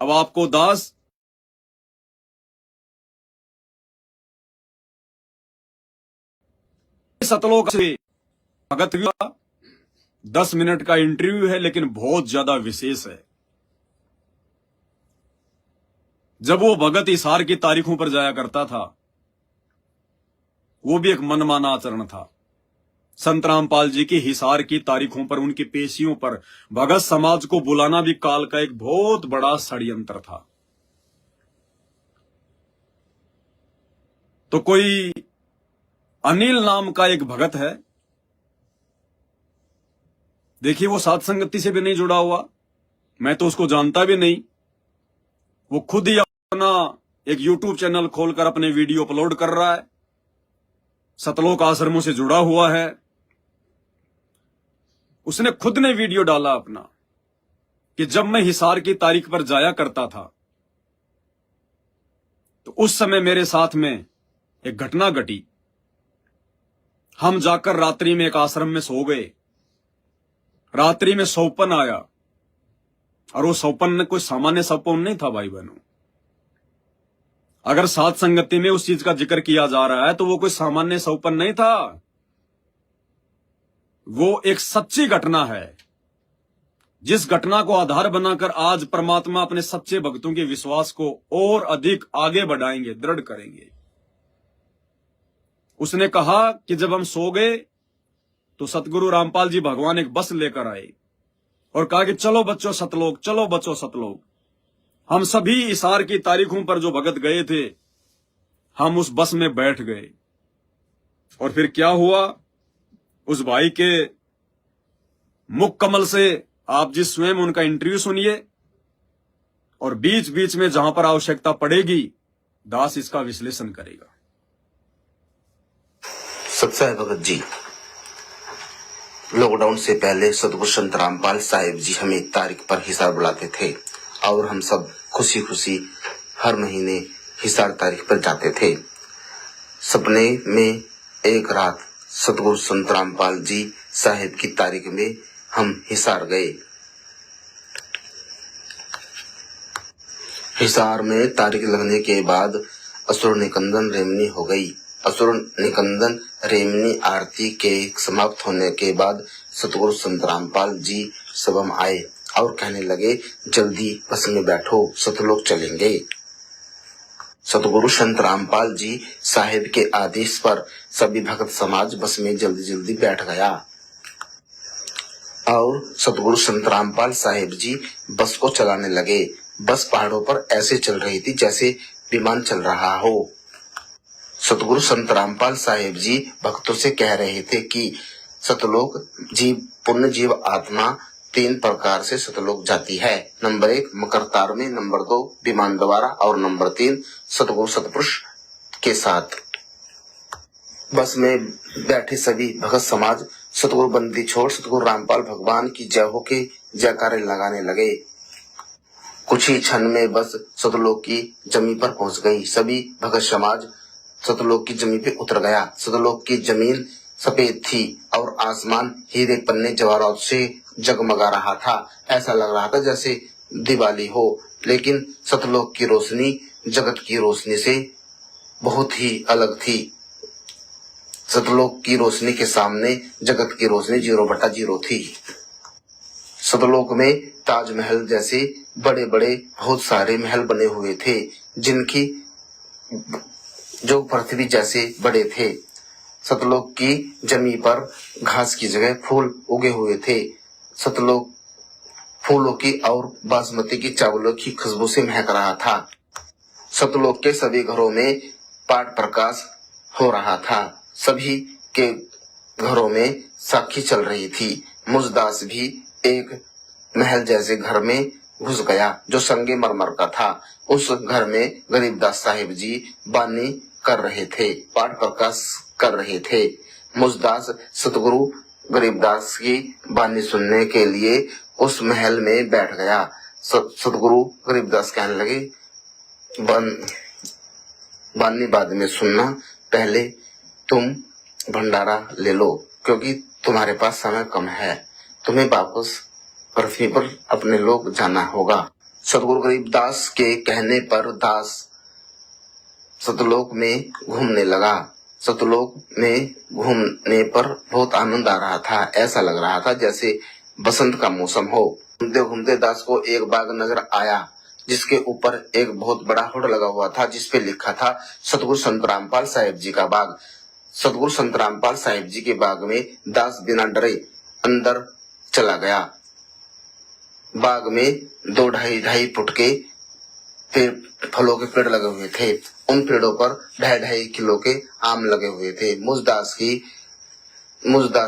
अब आपको दास सतलोक से भगत हुआ। 10 मिनट का इंटरव्यू है, लेकिन बहुत ज्यादा विशेष है। जब वो भगत हिसार की तारीखों पर जाया करता था, वो भी एक मनमाना आचरण था। संत रामपाल जी की हिसार की तारीखों पर, उनकी पेशियों पर भगत समाज को बुलाना भी काल का एक बहुत बड़ा षड्यंत्र था। तो कोई अनिल नाम का एक भगत है, देखिए वो साध संगति से भी नहीं जुड़ा हुआ, मैं तो उसको जानता भी नहीं। वो खुद ही अपना एक यूट्यूब चैनल खोलकर अपने वीडियो अपलोड कर रहा है, सतलोक आश्रमों से जुड़ा हुआ है। उसने खुद ने वीडियो डाला अपना कि जब मैं हिसार की तारीख पर जाया करता था तो उस समय मेरे साथ में एक घटना घटी। हम जाकर रात्रि में एक आश्रम में सो गए। रात्रि में सौपन आया, और वो सौपन कोई सामान्य सौपन नहीं था भाई बहनों। अगर साध संगति में उस चीज का जिक्र किया जा रहा है तो वो कोई सामान्य सौपन नहीं था, वो एक सच्ची घटना है, जिस घटना को आधार बनाकर आज परमात्मा अपने सच्चे भक्तों के विश्वास को और अधिक आगे बढ़ाएंगे, दृढ़ करेंगे। उसने कहा कि जब हम सो गए तो सतगुरु रामपाल जी भगवान एक बस लेकर आए और कहा कि चलो बच्चों सतलोक, चलो बच्चों सतलोक। हम सभी हिसार की तारीखों पर जो भगत गए थे, हम उस बस में बैठ गए। और फिर क्या हुआ, उस भाई के मुख कमल से आप जी स्वयं उनका इंटरव्यू सुनिए, और बीच बीच में जहां पर आवश्यकता पड़ेगी दास इसका विश्लेषण करेगा। सत्साई भगत जी, लॉकडाउन से पहले सतगुरु संत रामपाल साहिब जी हमें तारीख पर हिसार बुलाते थे और हम सब खुशी खुशी हर महीने हिसार तारीख पर जाते थे। सपने में एक रात सतगुरु संत रामपाल जी साहिब की तारीख में हम हिसार गए। हिसार में तारीख लगने के बाद असुर निकंदन रेमनी हो गई। असुर निकंदन रेमनी आरती के समाप्त होने के बाद सतगुरु संत रामपाल जी सभा में आए और कहने लगे, जल्दी बस में बैठो, सतलोक चलेंगे। सतगुरु संत रामपाल जी साहिब के आदेश पर सभी भक्त समाज बस में जल्दी जल्दी बैठ गया और सतगुरु संत रामपाल साहिब जी बस को चलाने लगे। बस पहाड़ों पर ऐसे चल रही थी जैसे विमान चल रहा हो। सतगुरु संत रामपाल साहिब जी भक्तों से कह रहे थे कि सतलोक जीव, पुण्य जीव आत्मा 3 प्रकार से सतलोक जाती है। नंबर 1 मकर तार में, नंबर 2 विमान द्वारा और नंबर 3 सतगुरु सतपुरुष के साथ। बस में बैठे सभी भगत समाज सतगुरु बंदी छोड़ सतगुरु रामपाल भगवान की जय हो के जयकारे लगाने लगे। कुछ ही क्षण में बस सतलोक की जमीन पर पहुंच गई। सभी भगत समाज सतलोक की जमीन पे उतर गया। सतलोक की जमीन सफेद थी और आसमान हीरे पन्ने जवाहरात से जगमगा रहा था। ऐसा लग रहा था जैसे दिवाली हो, लेकिन सतलोक की रोशनी जगत की रोशनी से बहुत ही अलग थी। सतलोक की रोशनी के सामने जगत की रोशनी 0/0 थी। सतलोक में ताजमहल जैसे बड़े बड़े बहुत सारे महल बने हुए थे, जिनकी जो पृथ्वी जैसे बड़े थे। सतलोक की जमीन पर घास की जगह फूल उगे हुए थे। सतलोक फूलों की और बासमती की चावलों की खुशबू से महक रहा था। सतलोक के सभी घरों में पाठ प्रकाश हो रहा था। सभी के घरों में साखी चल रही थी। मुजदास भी एक महल जैसे घर में घुस गया जो संगे मरमर का था। उस घर में गरीबदास साहिब जी बानी कर रहे थे, पाठ प्रकाश कर रहे थे। मुजदास सतगुरु गरीबदास की बानी सुनने के लिए उस महल में बैठ गया। सतगुरु गरीबदास कहने लगे, बानी बाद में सुनना, पहले तुम भंडारा ले लो, क्योंकि तुम्हारे पास समय कम है, तुम्हें वापस पृथ्वी पर अपने लोग जाना होगा। सतगुरु गरीबदास के कहने पर दास सतलोक में घूमने लगा। सतलोक में घूमने पर बहुत आनंद आ रहा था। ऐसा लग रहा था जैसे बसंत का मौसम हो। घूमते घूमते दास को एक बाग नजर आया जिसके ऊपर एक बहुत बड़ा होर्ड लगा हुआ था जिसपे लिखा था सतगुरु संत रामपाल साहिब जी का बाग। सतगुरु संत रामपाल साहिब जी के बाग में दास बिना डरे अंदर चला गया। बाग में 2-2.5 फुट के फलों के पेड़ लगे हुए थे। उन पेड़ों पर 2.5 किलो के आम लगे हुए थे। मुझदास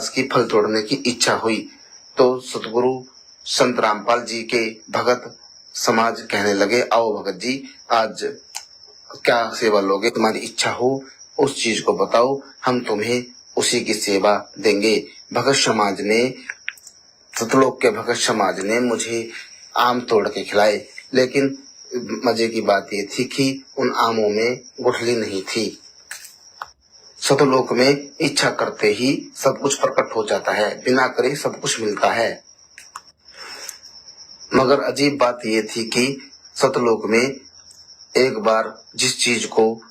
की फल तोड़ने की इच्छा हुई तो सतगुरु संत रामपाल जी के भगत समाज कहने लगे, आओ भगत जी, आज क्या सेवा लोगे? तुम्हारी इच्छा हो उस चीज को बताओ, हम तुम्हें उसी की सेवा देंगे। सतलोक के भगत समाज ने मुझे आम तोड़ के खिलाए, लेकिन मजे की बात ये थी कि उन आमों में गुठली नहीं थी। सतलोक में इच्छा करते ही सब कुछ प्रकट हो जाता है, बिना करे सब कुछ मिलता है। मगर अजीब बात ये थी कि सतलोक में एक बार जिस चीज को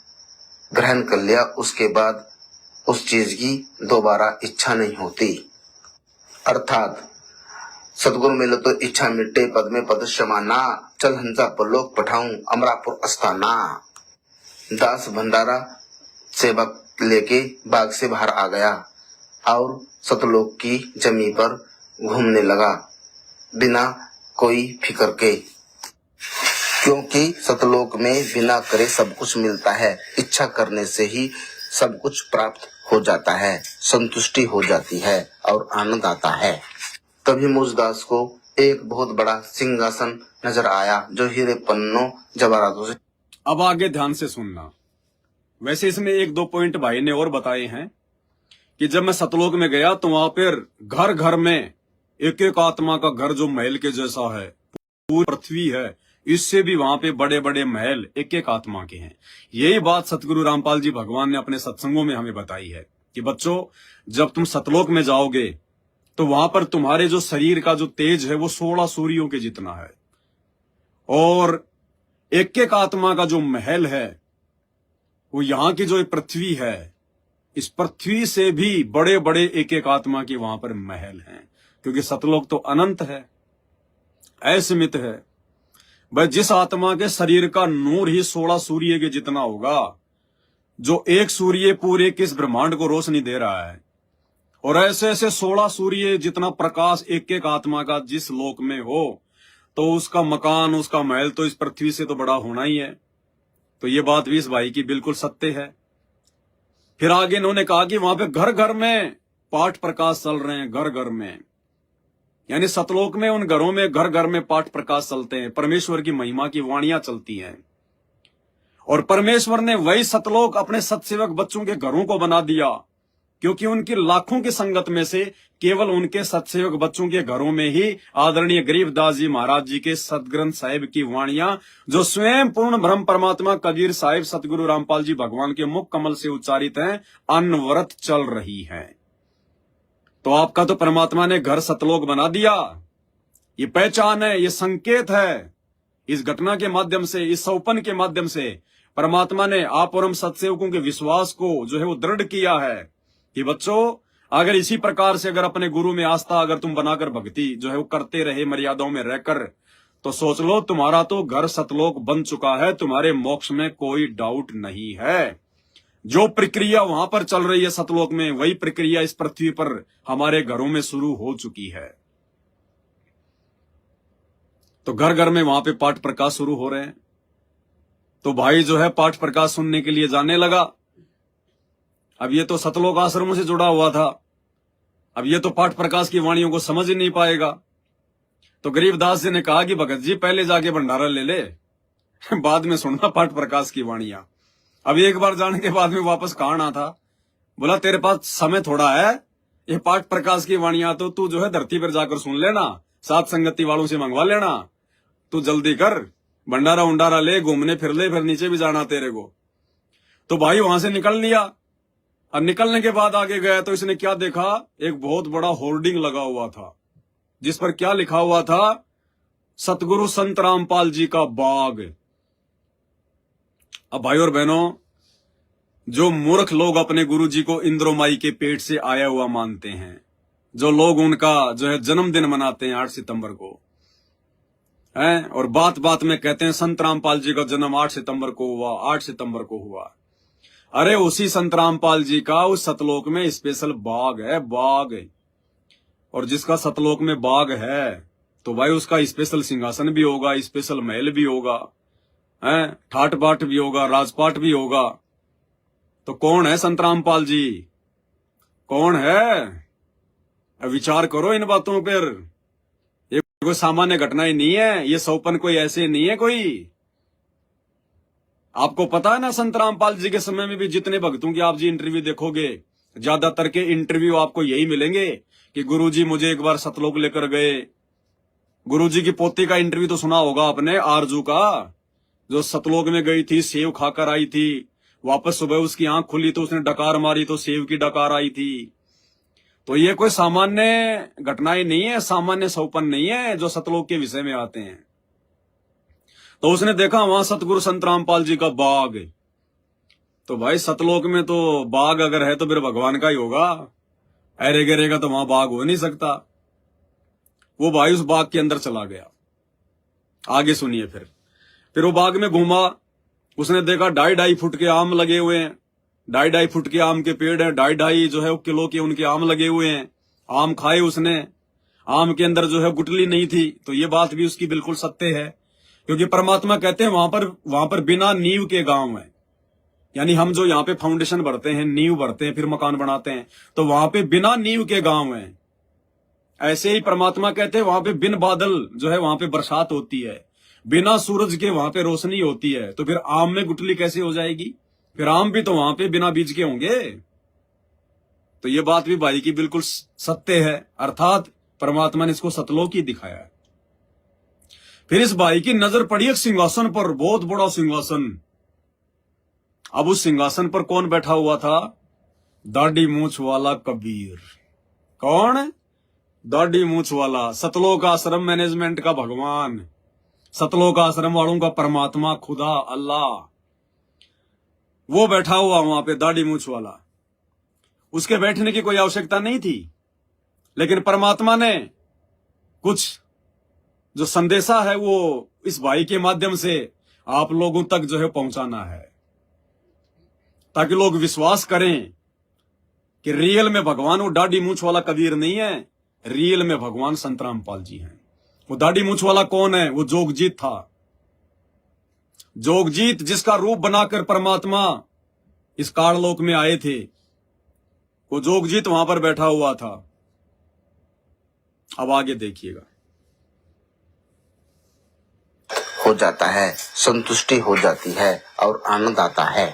ग्रहण कर लिया उसके बाद उस चीज की दोबारा इच्छा नहीं होती। अर्थात सतगुरु मिलो तो इच्छा मिटे, पद में पद समाना, चल हंसा परलोक पठाऊं अमरापुर अस्ताना। दास भंडारा सेवक लेके बाग से बाहर आ गया और सतलोक की जमीन पर घूमने लगा बिना कोई फिक्र के, क्योंकि सतलोक में बिना करे सब कुछ मिलता है। इच्छा करने से ही सब कुछ प्राप्त हो जाता है, संतुष्टि हो जाती है और आनंद आता है। तभी मुझदास को एक बहुत बड़ा सिंहासन नजर आया जो हीरे पन्नों जवाहरातों से। अब आगे ध्यान से सुनना। वैसे इसमें 1-2 पॉइंट भाई ने और बताए हैं कि जब मैं सतलोक में गया तो वहां पर घर घर में एक एक आत्मा का घर जो महल के जैसा है, पूरी पृथ्वी है, इससे भी वहां पे बड़े बड़े महल एक एक आत्मा के हैं। यही बात सतगुरु रामपाल जी भगवान ने अपने सत्संगों में हमें बताई है कि बच्चों, जब तुम सतलोक में जाओगे तो वहां पर तुम्हारे जो शरीर का जो तेज है वो 16 सूर्यों के जितना है, और एक एक आत्मा का जो महल है वो यहाँ की जो पृथ्वी है, इस पृथ्वी से भी बड़े बड़े एक एक आत्मा के वहां पर महल हैं, क्योंकि सतलोक तो अनंत है, असीमित है। भाई जिस आत्मा के शरीर का नूर ही 16 सूर्य के जितना होगा, जो एक सूर्य पूरे किस ब्रह्मांड को रोशनी दे रहा है, और ऐसे ऐसे 16 सूर्य जितना प्रकाश एक एक आत्मा का जिस लोक में हो, तो उसका मकान, उसका महल तो इस पृथ्वी से तो बड़ा होना ही है। तो ये बात भी इस भाई की बिल्कुल सत्य है। फिर आगे इन्होंने कहा कि वहां पे घर घर में पाठ प्रकाश चल रहे हैं, घर घर में, यानी सतलोक में उन घरों में घर घर में पाठ प्रकाश चलते हैं, परमेश्वर की महिमा की वाणियां चलती हैं। और परमेश्वर ने वही सतलोक अपने सतसेवक बच्चों के घरों को बना दिया, क्योंकि उनकी लाखों की संगत में से केवल उनके सतसेवक बच्चों के घरों में ही आदरणीय गरीबदास जी महाराज जी के सदग्रंथ साहिब की वाणियां, जो स्वयं पूर्ण ब्रह्म परमात्मा कबीर साहिब सतगुरु रामपाल जी भगवान के मुख कमल से उच्चारित हैं, अनवरत चल रही हैं। तो आपका तो परमात्मा ने घर सतलोक बना दिया। ये पहचान है, ये संकेत है। इस घटना के माध्यम से, इस सौपन के माध्यम से परमात्मा ने आप और हम सत्सेवकों के विश्वास को जो है वो दृढ़ किया है कि बच्चों, अगर इसी प्रकार से अगर अपने गुरु में आस्था अगर तुम बनाकर भक्ति जो है वो करते रहे मर्यादाओं में रहकर, तो सोच लो तुम्हारा तो घर सतलोक बन चुका है, तुम्हारे मोक्ष में कोई डाउट नहीं है। जो प्रक्रिया वहां पर चल रही है सतलोक में, वही प्रक्रिया इस पृथ्वी पर हमारे घरों में शुरू हो चुकी है। तो घर घर में वहां पे पाठ प्रकाश शुरू हो रहे हैं। तो भाई जो है पाठ प्रकाश सुनने के लिए जाने लगा। अब ये तो सतलोक आश्रमों से जुड़ा हुआ था, अब ये तो पाठ प्रकाश की वाणियों को समझ ही नहीं पाएगा। तो गरीबदास जी ने कहा कि भगत जी पहले जाके भंडारा ले ले, बाद में सुनना पाठ प्रकाश की वाणियां। अब एक बार जाने के बाद में वापस कहाँ आना था। बोला तेरे पास समय थोड़ा है, ये पाठ प्रकाश की वाणियां तो तू जो है धरती पर जाकर सुन लेना, साथ संगति वालों से मंगवा लेना, तू जल्दी कर, भंडारा उंडारा ले, घूमने फिर ले, फिर नीचे भी जाना तेरे को। तो भाई वहां से निकल लिया। अब निकलने के बाद आगे गया तो इसने क्या देखा, एक बहुत बड़ा होर्डिंग लगा हुआ था जिस पर क्या लिखा हुआ था, सतगुरु संत रामपाल जी का बाग। अब भाई और बहनों, जो मूर्ख लोग अपने गुरु जी को इंद्रोमाई के पेट से आया हुआ मानते हैं, जो लोग उनका जो है जन्मदिन मनाते हैं 8 सितंबर को, हैं, और बात बात में कहते हैं संत रामपाल जी का जन्म 8 सितंबर को हुआ, 8 सितंबर को हुआ। अरे उसी संत रामपाल जी का उस सतलोक में स्पेशल बाग है, बाग। और जिसका सतलोक में बाग है तो भाई उसका स्पेशल सिंहासन भी होगा, स्पेशल महल भी होगा, हैं, ठाट बाट भी होगा, राजपाट भी होगा। तो कौन है संत रामपाल जी, कौन है? विचार करो इन बातों पर। ये कोई सामान्य घटना ही नहीं है, ये सौपन कोई ऐसे नहीं है कोई। आपको पता है ना, संत रामपाल जी के समय में भी जितने भक्तों की आप जी इंटरव्यू देखोगे, ज्यादातर के इंटरव्यू आपको यही मिलेंगे कि गुरुजी मुझे एक बार सतलोक लेकर गए। गुरुजी की पोती का इंटरव्यू तो सुना होगा आपने, आरजू का, जो सतलोक में गई थी, सेव खाकर आई थी, वापस सुबह उसकी आंख खुली तो उसने डकार मारी तो सेव की डकार आई थी। तो ये कोई सामान्य घटनाएं नहीं है, सामान्य सौपन नहीं है जो सतलोक के विषय में आते हैं। तो उसने देखा वहां सतगुरु संत रामपाल जी का बाग। तो भाई सतलोक में तो बाग अगर है तो फिर भगवान का ही होगा, अरे गिरे का तो वहां बाग हो नहीं सकता। वो भाई उस बाग के अंदर चला गया। आगे सुनिए। फिर वो बाग में घूमा, उसने देखा 2.5 फुट के आम लगे हुए हैं, 2.5 फुट के आम के पेड़ हैं, 2.5 जो है किलो के उनके आम लगे हुए हैं। आम खाए उसने, आम के अंदर जो है गुठली नहीं थी। तो ये बात भी उसकी बिल्कुल सत्य है, क्योंकि परमात्मा कहते हैं वहां पर बिना नींव के गांव है। यानी हम जो यहाँ पे फाउंडेशन भरते हैं, नींव भरते हैं, फिर मकान बनाते हैं, तो वहां पे बिना नींव के गांव है। ऐसे ही परमात्मा कहते हैं वहां पे बिन बादल जो है वहां पे बरसात होती है, बिना सूरज के वहां पे रोशनी होती है। तो फिर आम में गुठली कैसे हो जाएगी? फिर आम भी तो वहां पे बिना बीज के होंगे। तो ये बात भी भाई की बिल्कुल सत्य है, अर्थात परमात्मा ने इसको सतलोक ही दिखाया है। फिर इस भाई की नजर पड़ी एक सिंहासन पर, बहुत बड़ा सिंहासन। अब उस सिंहासन पर कौन बैठा हुआ था? दाढ़ी मूछ वाला कबीर। कौन? दाढ़ी मूछ वाला, सतलोक आश्रम मैनेजमेंट का भगवान, सतलोक आश्रम वालों का परमात्मा, खुदा अल्लाह, वो बैठा हुआ वहां पे, दाढ़ी मूछ वाला। उसके बैठने की कोई आवश्यकता नहीं थी, लेकिन परमात्मा ने कुछ जो संदेशा है वो इस भाई के माध्यम से आप लोगों तक जो है पहुंचाना है, ताकि लोग विश्वास करें कि रियल में भगवान वो दाढ़ी मूछ वाला कबीर नहीं है, रियल में भगवान संत रामपाल जी हैं। वो दाढ़ी मूछ वाला कौन है? वो जोगजीत था। जोगजीत जिसका रूप बनाकर परमात्मा इस काललोक में आए थे, वो जोगजीत वहां पर बैठा हुआ था। अब आगे देखिएगा। हो जाता है, संतुष्टि हो जाती है और आनंद आता है।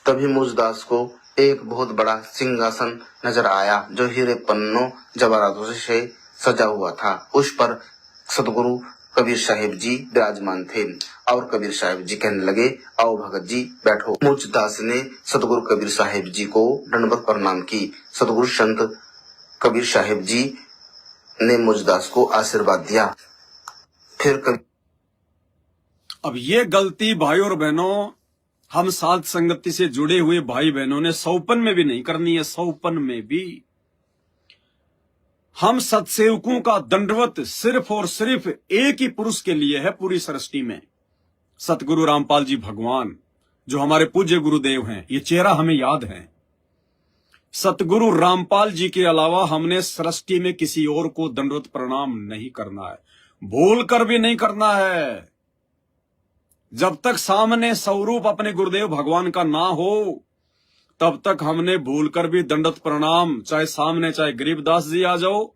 तभी मुझदास को एक बहुत बड़ा सिंहासन नजर आया जो हीरे पन्नों जवाहरातों से सजा हुआ था। उस पर सतगुरु कबीर साहिब जी विराजमान थे और कबीर साहिब जी कहने लगे, आओ भगत जी बैठो। मुझदास ने सतगुरु कबीर साहिब जी को दंडवत प्रणाम की। सतगुरु संत कबीर साहिब जी ने मुझदास को आशीर्वाद दिया। फिर अब ये गलती भाई और बहनों हम साध संगति से जुड़े हुए भाई बहनों ने सौपन में भी नहीं करनी है। सौपन में भी हम सत्सेवकों का दंडवत सिर्फ और सिर्फ एक ही पुरुष के लिए है पूरी सृष्टि में, सतगुरु रामपाल जी भगवान, जो हमारे पूज्य गुरुदेव हैं। ये चेहरा हमें याद है। सतगुरु रामपाल जी के अलावा हमने सृष्टि में किसी और को दंडवत प्रणाम नहीं करना है, भूल कर भी नहीं करना है। जब तक सामने स्वरूप अपने गुरुदेव भगवान का ना हो, तब तक हमने भूलकर भी दंडवत प्रणाम, चाहे सामने चाहे गरीबदास जी आ जाओ,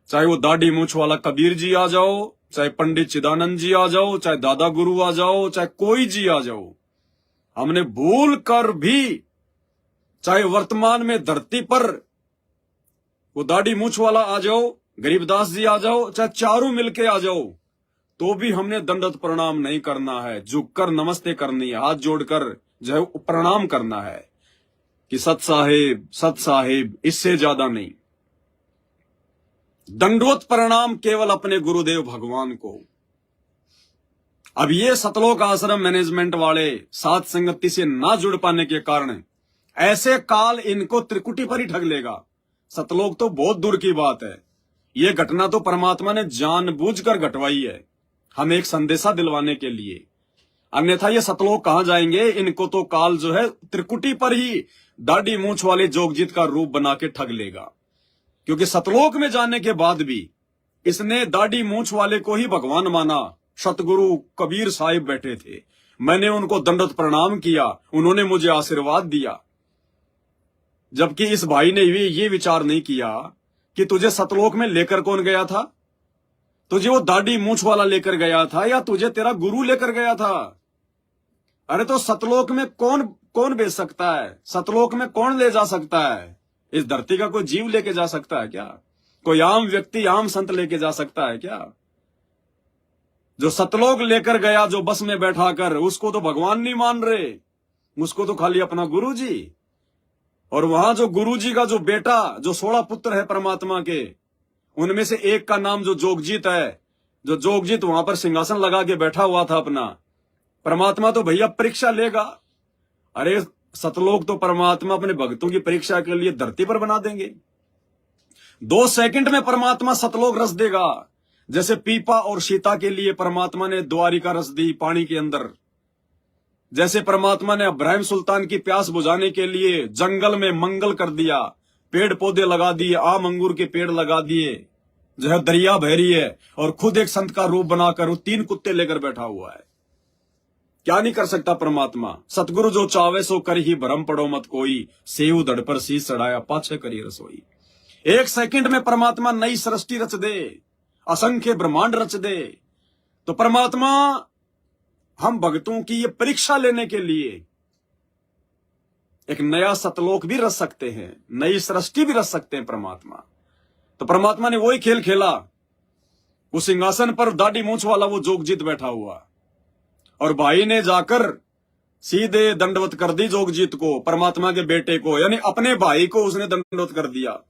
चाहे वो दाढ़ी मूछ वाला कबीर जी आ जाओ, चाहे पंडित चिदानंद जी आ जाओ, चाहे दादा गुरु आ जाओ, चाहे कोई जी आ जाओ, हमने भूल कर भी, चाहे वर्तमान में धरती पर वो दाढ़ी मूछ वाला आ जाओ, गरीबदास जी आ जाओ, चाहे चारों मिलके आ जाओ, तो भी हमने दंडवत प्रणाम नहीं करना है। झुककर नमस्ते करनी है, हाथ जोड़कर जो है प्रणाम करना है कि सत साहेब, इससे ज्यादा नहीं। दंडवत प्रणाम केवल अपने गुरुदेव भगवान को। अब ये सतलोक आश्रम मैनेजमेंट वाले साथ संगति से ना जुड़ पाने के कारण ऐसे काल इनको त्रिकुटी पर ही ठग लेगा। सतलोक तो बहुत दूर की बात है। ये घटना तो परमात्मा ने जानबूझकर घटवाई है, हमें एक संदेशा दिलवाने के लिए। अन्यथा ये सतलोक कहां जाएंगे? इनको तो काल जो है त्रिकुटी पर ही दाढ़ी मूंछ वाले जोगजीत का रूप बना के ठग लेगा। क्योंकि सतलोक में जाने के बाद भी इसने दाढ़ी मूंछ वाले को ही भगवान माना। सतगुरु कबीर साहिब बैठे थे, मैंने उनको दंडवत प्रणाम किया, उन्होंने मुझे आशीर्वाद दिया। जबकि इस भाई ने भी ये विचार नहीं किया कि तुझे सतलोक में लेकर कौन गया था, तुझे वो दाढ़ी मूंछ वाला लेकर गया था या तुझे तेरा गुरु लेकर गया था। अरे तो सतलोक में कौन कौन भेज सकता है? सतलोक में कौन ले जा सकता है? इस धरती का कोई जीव लेके जा सकता है क्या? कोई आम व्यक्ति, आम संत लेके जा सकता है क्या? जो सतलोक लेकर गया, जो बस में बैठाकर, उसको तो भगवान नहीं मान रहे, उसको तो खाली अपना गुरु जी। और वहां जो गुरु जी का जो बेटा, जो 16 पुत्र है परमात्मा के, उनमें से एक का नाम जो जोगजीत है, जो जोगजीत वहां पर सिंहासन लगा के बैठा हुआ था अपना, परमात्मा तो भैया परीक्षा लेगा। अरे सतलोक तो परमात्मा अपने भक्तों की परीक्षा के लिए धरती पर बना देंगे। 2 सेकंड में परमात्मा सतलोक रस देगा। जैसे पीपा और सीता के लिए परमात्मा ने द्वारिका रस दी पानी के अंदर, जैसे परमात्मा ने इब्राहिम सुल्तान की प्यास बुझाने के लिए जंगल में मंगल कर दिया, पेड़ पौधे लगा दिए, आम अंगूर के पेड़ लगा दिए, जो है दरिया बह रही है, और खुद एक संत का रूप बनाकर वो 3 कुत्ते लेकर बैठा हुआ है। क्या नहीं कर सकता परमात्मा? सतगुरु जो चावे सो कर ही भरम पड़ो मत कोई, सेव धड़ पर शीश चढ़ाया पाछे करी रसोई। 1 सेकंड में परमात्मा नई सृष्टि रच दे, असंख्य ब्रह्मांड रच दे। तो परमात्मा हम भक्तों की ये परीक्षा लेने के लिए एक नया सतलोक भी रच सकते हैं, नई सृष्टि भी रच सकते हैं परमात्मा। तो परमात्मा ने वही खेल खेला। उस सिंहासन पर दाढ़ी मूंछ वाला वो जोगजीत बैठा हुआ, और भाई ने जाकर सीधे दंडवत कर दी जोगजीत को, परमात्मा के बेटे को, यानी अपने भाई को उसने दंडवत कर दिया।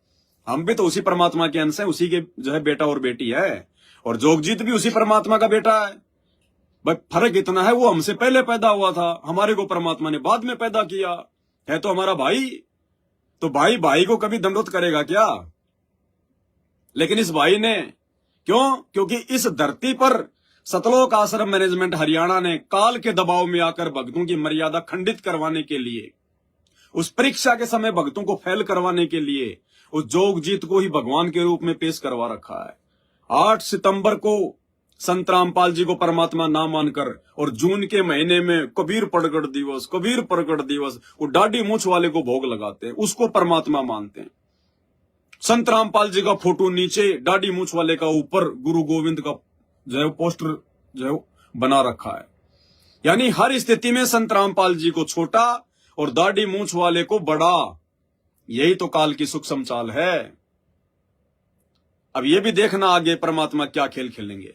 हम भी तो उसी परमात्मा के अंश हैं, उसी के जो है बेटा और बेटी है, और जोगजीत भी उसी परमात्मा का बेटा है। बस फर्क इतना है, वो हमसे पहले पैदा हुआ था, हमारे को परमात्मा ने बाद में पैदा किया है। तो हमारा भाई, तो भाई भाई को कभी दंडवत करेगा क्या? लेकिन इस भाई ने क्यों? क्योंकि इस धरती पर सतलोक आश्रम मैनेजमेंट हरियाणा ने काल के दबाव में आकर भक्तों की मर्यादा खंडित करवाने के लिए, उस परीक्षा के समय भक्तों को फेल करवाने के लिए उस जोगजीत को ही भगवान के रूप में पेश करवा रखा है। 8 सितंबर को संत रामपाल जी को परमात्मा ना मानकर, और जून के महीने में कबीर प्रगट दिवस, कबीर प्रगट दिवस, वो दाढ़ी मूंछ वाले को भोग लगाते हैं, उसको परमात्मा मानते हैं। संत रामपाल जी का फोटो नीचे, दाढ़ी मूंछ वाले का ऊपर गुरु गोविंद का जो है पोस्टर जो है बना रखा है। यानी हर स्थिति में संत रामपाल जी को छोटा और दाढ़ी मूंछ वाले को बड़ा। यही तो काल की सूक्ष्म चाल है। अब ये भी देखना आगे परमात्मा क्या खेल खेलेंगे।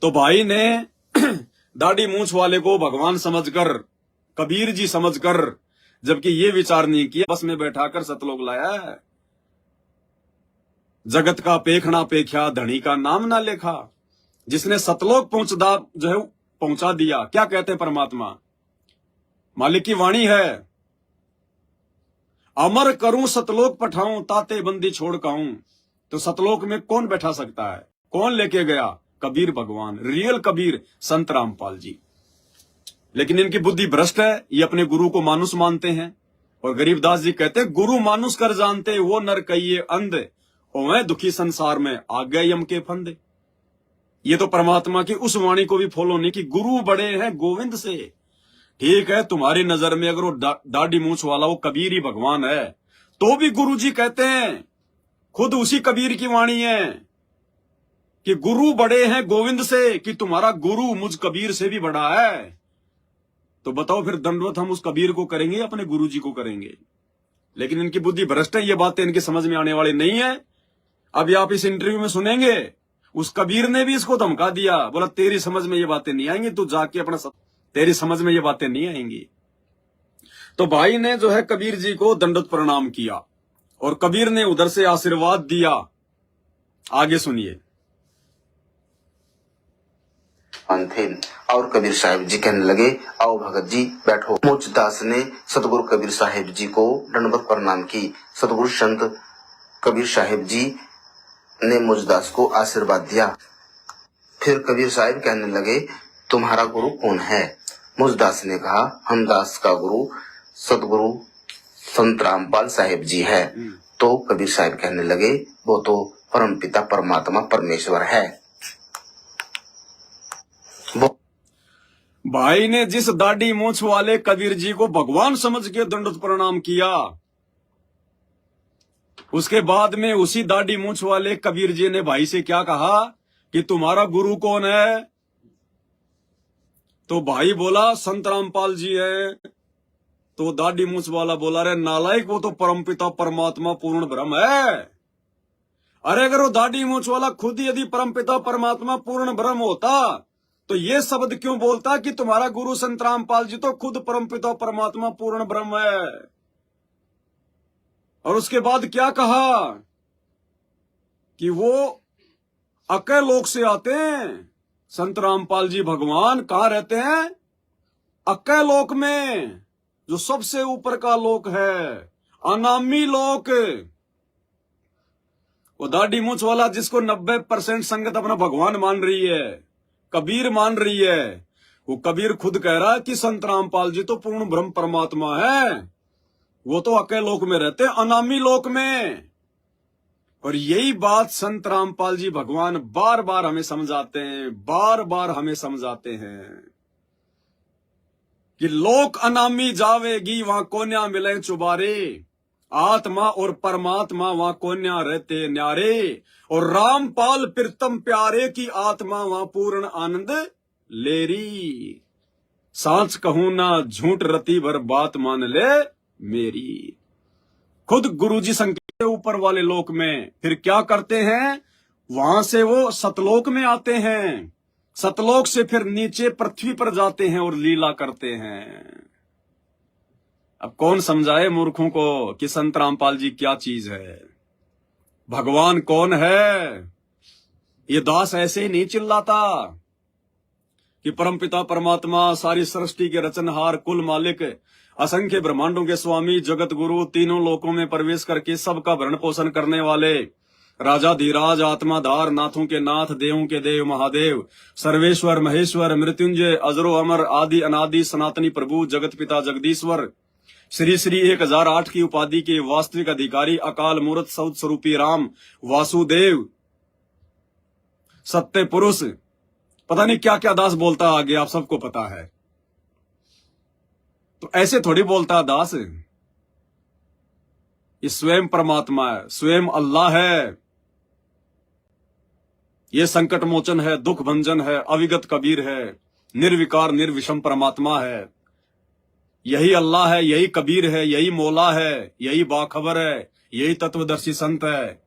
तो भाई ने दाढ़ी मूंछ वाले को भगवान समझकर, कबीर जी समझकर, जबकि ये विचार नहीं किया, बस में बैठाकर सतलोक लाया है। जगत का पेखना पेख्या, धनी का नाम ना लेखा। जिसने सतलोक पहुंचा दिया, क्या कहते हैं परमात्मा? मालिक की वाणी है, अमर करूं सतलोक पठाऊं, ताते बंदी छोड़ काऊं। तो सतलोक में कौन बैठा सकता है? कौन लेके गया? कबीर भगवान, रियल कबीर संत रामपाल जी। लेकिन इनकी बुद्धि भ्रष्ट है, ये अपने गुरु को मानुस मानते हैं। और गरीबदास जी कहते हैं, गुरु मानुस कर जानते, वो नर कहिए अंध, ओवे दुखी संसार में आ गए यम के फंदे। ये तो परमात्मा की उस वाणी को भी फॉलो नहीं कि गुरु बड़े हैं गोविंद से। ठीक है, तुम्हारी नजर में अगर वो दाढ़ी मूंछ वाला वो कबीर ही भगवान है, तो भी गुरु जी कहते हैं, खुद उसी कबीर की वाणी है कि गुरु बड़े हैं गोविंद से, कि तुम्हारा गुरु मुझ कबीर से भी बड़ा है। तो बताओ फिर दंडवत हम उस कबीर को करेंगे या अपने गुरु जी को करेंगे? लेकिन इनकी बुद्धि भ्रष्ट है, ये बातें इनकी समझ में आने वाली नहीं है। अभी आप इस इंटरव्यू में सुनेंगे, उस कबीर ने भी इसको धमका दिया, बोला तेरी समझ में ये बातें नहीं आएंगी, तू जाके अपना तेरी समझ में ये बातें नहीं आएंगी। तो भाई ने जो है कबीर जी को दंडवत प्रणाम किया, और कबीर ने उधर से आशीर्वाद दिया। आगे सुनिए। थे। और कबीर साहिब जी कहने लगे, आओ भगत जी बैठो। मोचदास ने सतगुरु कबीर साहिब जी को दंडवत प्रणाम की। सतगुरु संत कबीर साहिब जी ने मोचदास को आशीर्वाद दिया। फिर कबीर साहिब कहने लगे, तुम्हारा गुरु कौन है? मोचदास ने कहा, हम दास का गुरु सतगुरु संत रामपाल साहिब जी है। तो कबीर साहिब कहने लगे, वो तो परमपिता परमात्मा परमेश्वर है। भाई ने जिस दाढ़ी मूछ वाले कबीर जी को भगवान समझ के दंडवत प्रणाम किया, उसके बाद में उसी दाढ़ी मूछ वाले कबीर जी ने भाई से क्या कहा कि तुम्हारा गुरु कौन है? तो भाई बोला संत रामपाल जी है। तो दाढ़ी मूछ वाला बोला, रे नालायक, वो तो परमपिता परमात्मा पूर्ण ब्रह्म है। अरे अगर वो दाढ़ी मूछ वाला खुद ही यदि परमपिता परमात्मा पूर्ण ब्रह्म होता तो ये शब्द क्यों बोलता कि तुम्हारा गुरु संत रामपाल जी तो खुद परमपिता परमात्मा पूर्ण ब्रह्म है? और उसके बाद क्या कहा कि वो अकय लोक से आते हैं। संत रामपाल जी भगवान कहाँ रहते हैं? अकय लोक में, जो सबसे ऊपर का लोक है, अनामी लोक। वो दाढ़ी मूछ वाला जिसको 90% संगत अपना भगवान मान रही है, कबीर मान रही है, वो कबीर खुद कह रहा है कि संत रामपाल जी तो पूर्ण ब्रह्म परमात्मा है। वो तो अकय लोक में रहते हैं, अनामी लोक में। और यही बात संत रामपाल जी भगवान बार बार हमें समझाते हैं, बार बार हमें समझाते हैं कि लोक अनामी जावेगी, वहां कोन्या मिले चुबारे, आत्मा और परमात्मा वहां कोन्या रहते न्यारे, और रामपाल प्रीतम प्यारे की आत्मा वहां पूर्ण आनंद लेरी। सांच कहूं ना झूठ रति भर बात मान ले मेरी। खुद गुरुजी संकेत ऊपर वाले लोक में फिर क्या करते हैं? वहां से वो सतलोक में आते हैं, सतलोक से फिर नीचे पृथ्वी पर जाते हैं और लीला करते हैं। अब कौन समझाए मूर्खों को कि संत रामपाल जी क्या चीज है, भगवान कौन है? ये दास ऐसे ही नहीं चिल्लाता कि परमपिता परमात्मा सारी सृष्टि के रचनहार, कुल मालिक, असंख्य ब्रह्मांडों के स्वामी, जगत गुरु, तीनों लोकों में प्रवेश करके सबका भरण पोषण करने वाले, राजा धीराज, आत्माधार, नाथों के नाथ, देवों के देव महादेव, सर्वेश्वर महेश्वर, मृत्युंजय, अजरो अमर, आदि अनादि सनातनी प्रभु, जगत पिता जगदीश्वर, श्री श्री 1008 की उपाधि के वास्तविक अधिकारी, अकाल मूर्त सौद स्वरूपी राम, वासुदेव, सत्य पुरुष, पता नहीं क्या क्या दास बोलता आगे, आप सबको पता है। तो ऐसे थोड़ी बोलता दास, ये स्वयं परमात्मा है, स्वयं अल्लाह है, ये संकट मोचन है, दुख भंजन है, अविगत कबीर है, निर्विकार निर्विषम परमात्मा है। यही अल्लाह है, यही कबीर है, यही मौला है, यही बाखबर है, यही तत्वदर्शी संत है,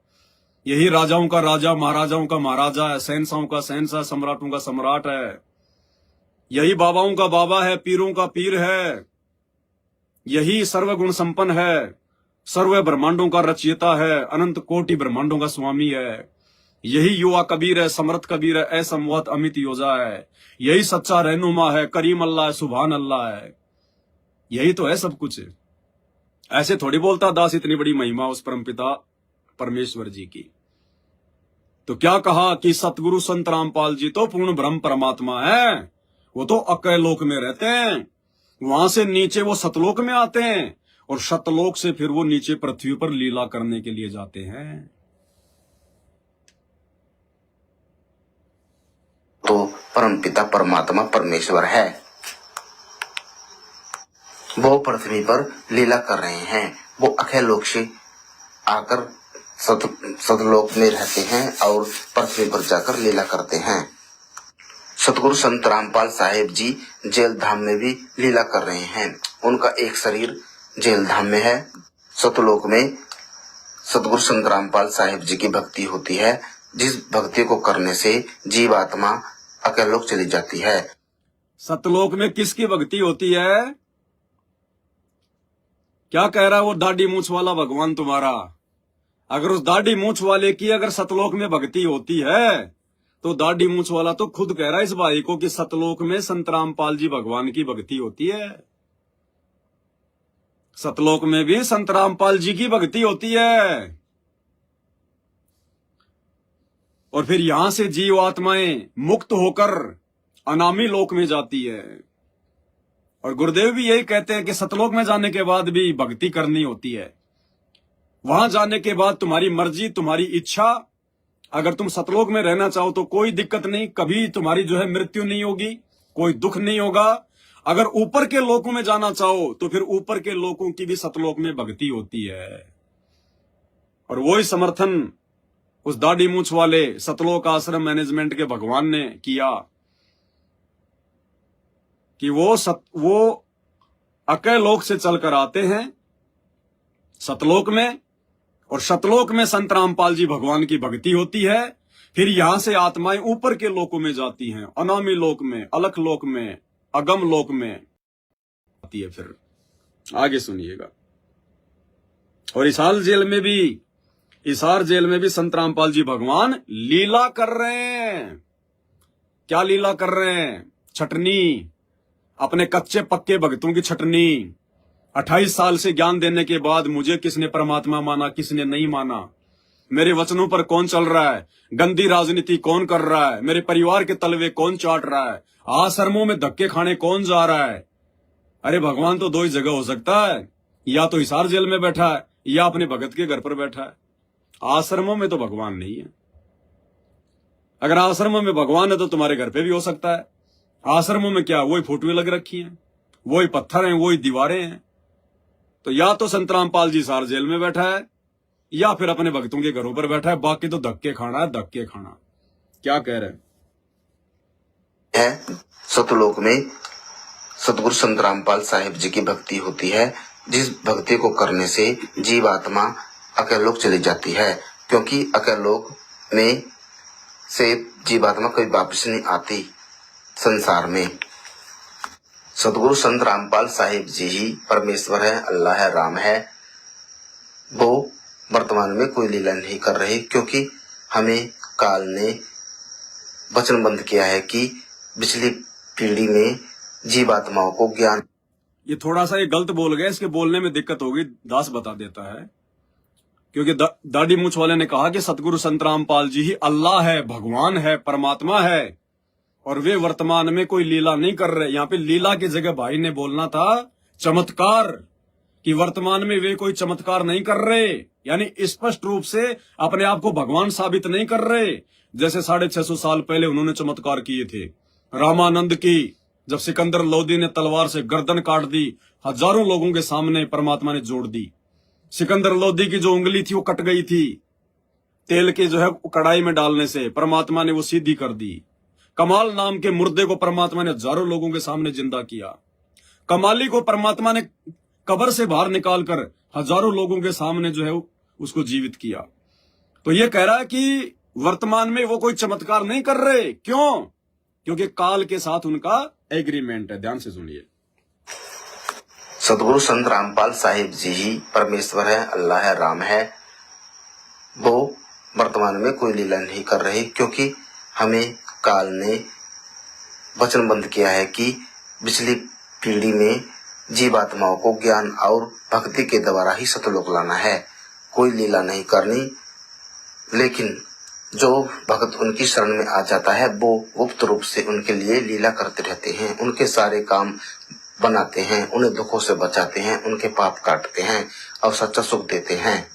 यही राजाओं का राजा, महाराजाओं का महाराजा है, शहंशाहों का शहंशाह, सम्राटों का सम्राट है, यही बाबाओं का बाबा है, पीरों का पीर है, यही सर्वगुण संपन्न है, सर्व ब्रह्मांडों का रचयिता है, अनंत कोटि ब्रह्मांडों का स्वामी है, यही युवा कबीर है, समर्थ कबीर है, असमवत अमित योजा है, यही सच्चा रहनुमा है, करीम अल्लाह है, सुभान अल्लाह है, यही तो है सब कुछ। ऐसे थोड़ी बोलता दास इतनी बड़ी महिमा उस परमपिता परमेश्वर जी की। तो क्या कहा कि सतगुरु संत रामपाल जी तो पूर्ण ब्रह्म परमात्मा है, वो तो अकय लोक में रहते हैं, वहां से नीचे वो सतलोक में आते हैं, और सतलोक से फिर वो नीचे पृथ्वी पर लीला करने के लिए जाते हैं। तो परमपिता परमात्मा परमेश्वर है, वो पृथ्वी पर लीला कर रहे हैं। वो अखय लोक से आकर सतलोक में रहते हैं और पृथ्वी पर जाकर लीला करते हैं। सतगुरु संत रामपाल साहिब जी जेल धाम में भी लीला कर रहे हैं। उनका एक शरीर जेल धाम में है। सतलोक में सतगुरु संत रामपाल साहिब जी की भक्ति होती है, जिस भक्ति को करने से जीव आत्मा अकय लोक चली जाती है। सतलोक में किसकी भक्ति होती है? क्या कह रहा है वो दाढ़ी मूछ वाला भगवान तुम्हारा? अगर उस दाढ़ी मूछ वाले की अगर सतलोक में भक्ति होती है तो दाढ़ी मूछ वाला तो खुद कह रहा है इस भाई को कि सतलोक में संत रामपाल जी भगवान की भक्ति होती है। सतलोक में भी संत रामपाल जी की भक्ति होती है। और फिर यहां से जीव आत्माएं मुक्त होकर अनामी लोक में जाती है। और गुरुदेव भी यही कहते हैं कि सतलोक में जाने के बाद भी भक्ति करनी होती है। वहां जाने के बाद तुम्हारी मर्जी, तुम्हारी इच्छा, अगर तुम सतलोक में रहना चाहो तो कोई दिक्कत नहीं, कभी तुम्हारी जो है मृत्यु नहीं होगी, कोई दुख नहीं होगा। अगर ऊपर के लोकों में जाना चाहो तो फिर ऊपर के लोकों की भी सतलोक में भक्ति होती है। और वही समर्थन उस दाढ़ी मूछ वाले सतलोक आश्रम मैनेजमेंट के भगवान ने किया कि वो अकय लोक से चलकर आते हैं सतलोक में, और सतलोक में संत रामपाल जी भगवान की भक्ति होती है। फिर यहां से आत्माएं ऊपर के लोकों में जाती हैं, अनामी लोक में, अलख लोक में, अगम लोक में आती है। फिर आगे सुनिएगा। और इसार जेल में भी संत रामपाल जी भगवान लीला कर रहे हैं। क्या लीला कर रहे हैं? छटनी, अपने कच्चे पक्के भक्तों की छटनी। 28 साल से ज्ञान देने के बाद मुझे किसने परमात्मा माना, किसने नहीं माना, मेरे वचनों पर कौन चल रहा है, गंदी राजनीति कौन कर रहा है, मेरे परिवार के तलवे कौन चाट रहा है, आश्रमों में धक्के खाने कौन जा रहा है। अरे भगवान तो दो ही जगह हो सकता है, या तो हिसार जेल में बैठा है या अपने भगत के घर पर बैठा है। आश्रमों में तो भगवान नहीं है। अगर आश्रमों में भगवान है तो तुम्हारे घर पे भी हो सकता है। आश्रमों में क्या, वही फोटोएं लग रखी हैं, वही पत्थर हैं, वही दीवारें हैं। तो या तो संत रामपाल जी हिसार जेल में बैठा है या फिर अपने भक्तों के घरों पर बैठा है। बाकी तो धक्के खाना है, धक्के खाना। क्या कह रहे हैं? सतलोक में सतगुरु संत रामपाल साहिब जी की भक्ति होती है, जिस भक्ति को करने से जीवात्मा अकलोक चली जाती है, क्योंकि अकलोक में से जीवात्मा कभी वापस नहीं आती संसार में। सतगुरु संत रामपाल साहिब जी ही परमेश्वर है, अल्लाह है, राम है। वो वर्तमान में कोई लीला नहीं कर रहे, क्योंकि हमें काल ने वचनबंध किया है कि पिछली पीढ़ी में जीवात्माओं को ज्ञान। ये थोड़ा सा ये गलत बोल गए, इसके बोलने में दिक्कत होगी, दास बता देता है। क्योंकि दाढ़ी मूछ वाले ने कहा कि सतगुरु संत रामपाल जी ही अल्लाह है, भगवान है, परमात्मा है, और वे वर्तमान में कोई लीला नहीं कर रहे। यहाँ पे लीला की जगह भाई ने बोलना था चमत्कार, कि वर्तमान में वे कोई चमत्कार नहीं कर रहे, यानी स्पष्ट रूप से अपने आप को भगवान साबित नहीं कर रहे। जैसे 650 साल पहले उन्होंने चमत्कार किए थे। रामानंद की जब सिकंदर लोदी ने तलवार से गर्दन काट दी, हजारों लोगों के सामने परमात्मा ने जोड़ दी। सिकंदर लोदी की जो उंगली थी वो कट गई थी, तेल के जो है कढ़ाई में डालने से परमात्मा ने वो सीधी कर दी। कमाल नाम के मुर्दे को परमात्मा ने हजारों लोगों के सामने जिंदा किया। कमाली को परमात्मा ने कब्र से बाहर निकालकर हजारों लोगों के सामने जो है उसको जीवित किया। तो ये कह रहा है कि वर्तमान में वो कोई चमत्कार नहीं कर रहे। क्यों? क्योंकि काल के साथ उनका एग्रीमेंट है। ध्यान से सुनिए। सतगुरु संत रामपाल साहिब जी ही परमेश्वर है, अल्लाह है, राम है। वो वर्तमान में कोई लीला नहीं कर रहे, क्योंकि हमें काल ने वचनबंध किया है कि पिछली पीढ़ी में जीवात्माओं को ज्ञान और भक्ति के द्वारा ही सतलोक लाना है, कोई लीला नहीं करनी। लेकिन जो भक्त उनकी शरण में आ जाता है वो गुप्त रूप से उनके लिए लीला करते रहते हैं, उनके सारे काम बनाते हैं, उन्हें दुखों से बचाते हैं, उनके पाप काटते हैं और सच्चा सुख देते हैं।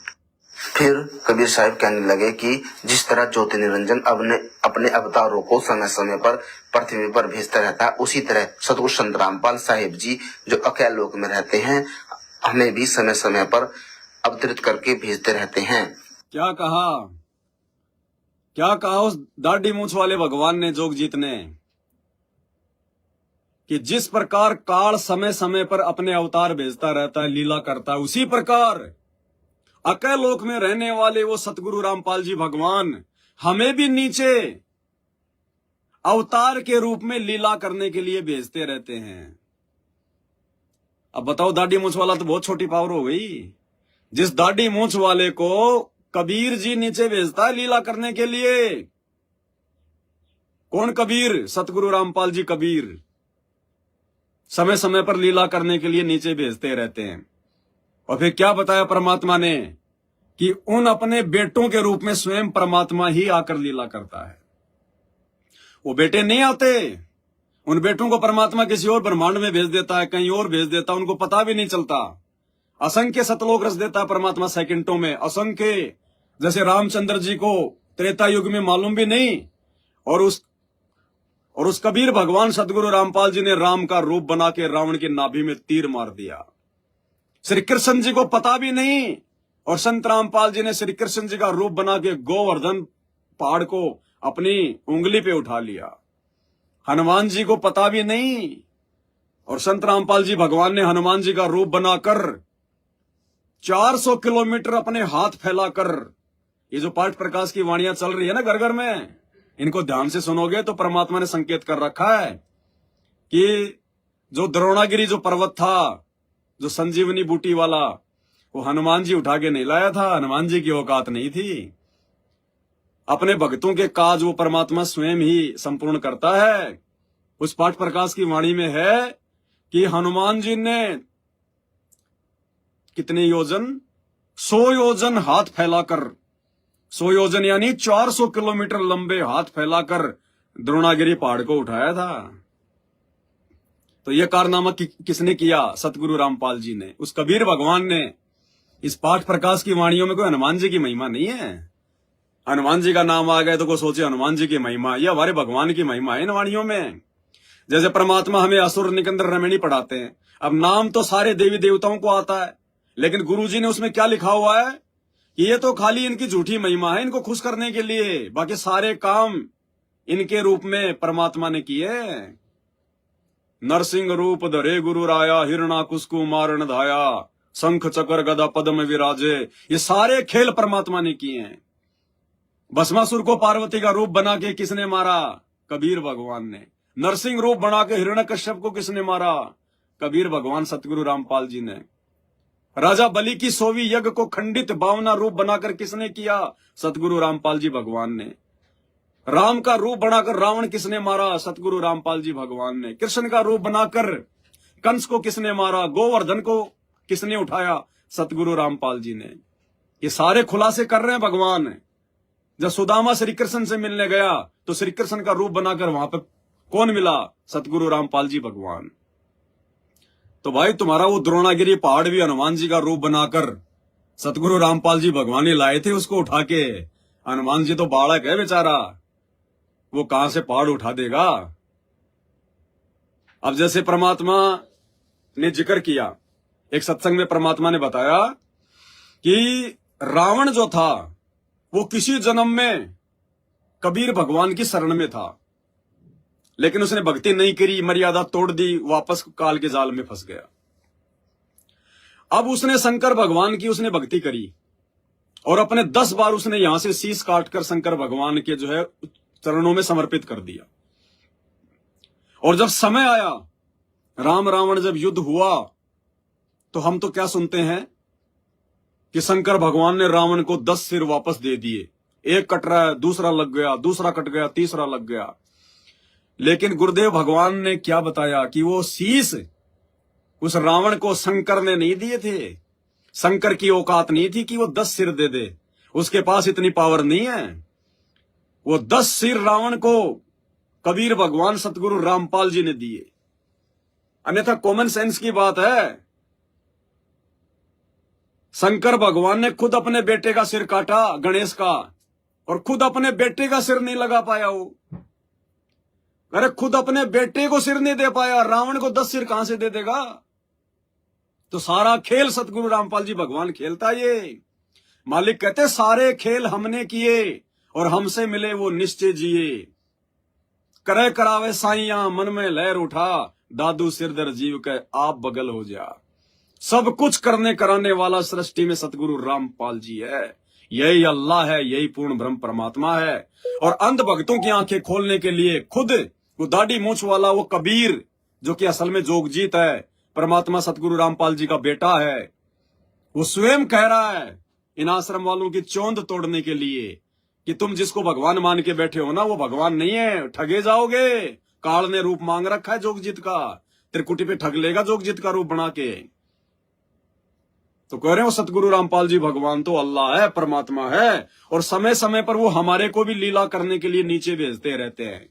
फिर कबीर साहिब कहने लगे कि जिस तरह ज्योति निरंजन अपने अवतारों को समय समय पर पृथ्वी पर भेजता रहता है, उसी तरह सतगुरु संत रामपाल साहिब जी जो अकय लोक में रहते हैं हमें भी समय समय पर अवतरित करके भेजते रहते हैं। क्या कहा उस दाढ़ी मूछ वाले भगवान ने, जोगजीत ने, कि जिस प्रकार काल समय समय पर अपने अवतार भेजता रहता है, लीला करता है, उसी प्रकार अकय लोक में रहने वाले वो सतगुरु रामपाल जी भगवान हमें भी नीचे अवतार के रूप में लीला करने के लिए भेजते रहते हैं। अब बताओ, दाढ़ी मूछ वाला तो बहुत छोटी पावर हो गई। जिस दाढ़ी मूछ वाले को कबीर जी नीचे भेजता है लीला करने के लिए, कौन कबीर? सतगुरु रामपाल जी कबीर। समय समय पर लीला करने के लिए नीचे भेजते रहते हैं। और फिर क्या बताया परमात्मा ने कि उन अपने बेटों के रूप में स्वयं परमात्मा ही आकर लीला करता है। वो बेटे नहीं आते, उन बेटों को परमात्मा किसी और ब्रह्मांड में भेज देता है, कहीं और भेज देता है, उनको पता भी नहीं चलता। असंख्य सतलोक रच देता है परमात्मा सेकंडों में, असंख्य। जैसे रामचंद्र जी को त्रेता युग में मालूम भी नहीं, और उस कबीर भगवान सतगुरु रामपाल जी ने राम का रूप बना के रावण की नाभि में तीर मार दिया। श्री कृष्ण जी को पता भी नहीं, और संत रामपाल जी ने श्री कृष्ण जी का रूप बना के गोवर्धन पहाड़ को अपनी उंगली पे उठा लिया। हनुमान जी को पता भी नहीं, और संत रामपाल जी भगवान ने हनुमान जी का रूप बनाकर 400 किलोमीटर अपने हाथ फैलाकर, ये जो पाठ प्रकाश की वाणियां चल रही है ना घर घर में, इनको ध्यान से सुनोगे तो परमात्मा ने संकेत कर रखा है कि जो द्रोणागिरी जो पर्वत था, जो संजीवनी बूटी वाला, वो हनुमान जी उठा के नहीं लाया था। हनुमान जी की औकात नहीं थी। अपने भक्तों के काज वो परमात्मा स्वयं ही संपूर्ण करता है। उस पाठ प्रकाश की वाणी में है कि हनुमान जी ने कितने योजन, 100 योजन हाथ फैलाकर, 100 योजन यानी 400 किलोमीटर लंबे हाथ फैलाकर द्रोणागिरी पहाड़ को उठाया था। तो यह कारनामा किसने किया? सतगुरु रामपाल जी ने, उस कबीर भगवान ने। इस पाठ प्रकाश की वाणियों में कोई हनुमान जी की महिमा नहीं है। हनुमान जी का नाम आ गया तो कोई सोचे हनुमान जी की महिमा, यह हमारे भगवान की महिमा है इन वाणियों में। जैसे परमात्मा हमें असुर निकंदर रमणी पढ़ाते हैं, अब नाम तो सारे देवी देवताओं को आता है, लेकिन गुरुजी ने उसमें क्या लिखा हुआ है कि ये तो खाली इनकी झूठी महिमा है, इनको खुश करने के लिए, बाकी सारे काम इनके रूप में परमात्मा ने किए। नरसिंह रूप धरे गुरु राया, हिरणा कुसकु मारण धाया, शंख चक्र गदा पद्म विराजे, ये सारे खेल परमात्मा ने किए हैं। भस्मासुर को पार्वती का रूप बना के किसने मारा? कबीर भगवान ने। नरसिंह रूप बना के हिरण्यकश्यप को किसने मारा? कबीर भगवान सतगुरु रामपाल जी ने। राजा बलि की 100वीं यज्ञ को खंडित 52वां रूप बनाकर किसने किया? सतगुरु रामपाल जी भगवान ने। राम का रूप बनाकर रावण किसने मारा? सतगुरु रामपाल जी भगवान ने। कृष्ण का रूप बनाकर कंस को किसने मारा? गोवर्धन को किसने उठाया? सतगुरु रामपाल जी ने। ये सारे खुलासे कर रहे हैं भगवान। जब सुदामा श्री कृष्ण से मिलने गया तो श्री कृष्ण का रूप बनाकर वहां पर कौन मिला? सतगुरु रामपाल जी भगवान। तो भाई तुम्हारा वो द्रोणागिरी पहाड़ भी हनुमान जी का रूप बनाकर सतगुरु रामपाल जी भगवान ने लाए थे उसको उठा के। हनुमान जी तो बालक है बेचारा, वो कहां से पहाड़ उठा देगा। अब जैसे परमात्मा ने जिक्र किया, एक सत्संग में परमात्मा ने बताया कि रावण जो था वो किसी जन्म में कबीर भगवान की शरण में था, लेकिन उसने भक्ति नहीं करी, मर्यादा तोड़ दी, वापस काल के जाल में फंस गया। अब उसने शंकर भगवान की उसने भक्ति करी और अपने 10 बार उसने यहां से शीश काटकर शंकर भगवान के जो है चरणों में समर्पित कर दिया। और जब समय आया, राम रावण जब युद्ध हुआ, तो हम तो क्या सुनते हैं कि शंकर भगवान ने रावण को 10 सिर वापस दे दिए। एक कट रहा है, दूसरा लग गया, दूसरा कट गया, तीसरा लग गया। लेकिन गुरुदेव भगवान ने क्या बताया कि वो शीश उस रावण को शंकर ने नहीं दिए थे। शंकर की औकात नहीं थी कि वो 10 सिर दे दे, उसके पास इतनी पावर नहीं है। वो 10 सिर रावण को कबीर भगवान सतगुरु रामपाल जी ने दिए। अन्यथा कॉमन सेंस की बात है। शंकर भगवान ने खुद अपने बेटे का सिर काटा, गणेश का, और खुद अपने बेटे का सिर नहीं लगा पाया। वो अरे खुद अपने बेटे को सिर नहीं दे पाया, रावण को 10 सिर कहां से दे देगा? तो सारा खेल सतगुरु रामपाल जी भगवान खेलता। ये मालिक कहते सारे खेल हमने किए और हमसे मिले वो निश्चय जिए। करे करावे साइया मन में लहर उठा, दादू सिरदर जीव के आप बगल हो जा। सब कुछ करने कराने वाला सृष्टि में सतगुरु रामपाल जी है। यही अल्लाह है, यही पूर्ण ब्रह्म परमात्मा है। और अंध भक्तों की आंखें खोलने के लिए खुद वो दाढ़ी मूछ वाला वो कबीर, जो कि असल में जोगजीत है, परमात्मा सतगुरु रामपाल जी का बेटा है, वो स्वयं कह रहा है इन आश्रम वालों की चौंध तोड़ने के लिए कि तुम जिसको भगवान मान के बैठे हो ना वो भगवान नहीं है, ठगे जाओगे। काल ने रूप मांग रखा है जोगजित का, त्रिकुटी पे ठग लेगा जोगजित का रूप बना के। तो कह रहे हो सतगुरु रामपाल जी भगवान तो अल्लाह है, परमात्मा है, और समय समय पर वो हमारे को भी लीला करने के लिए नीचे भेजते रहते हैं।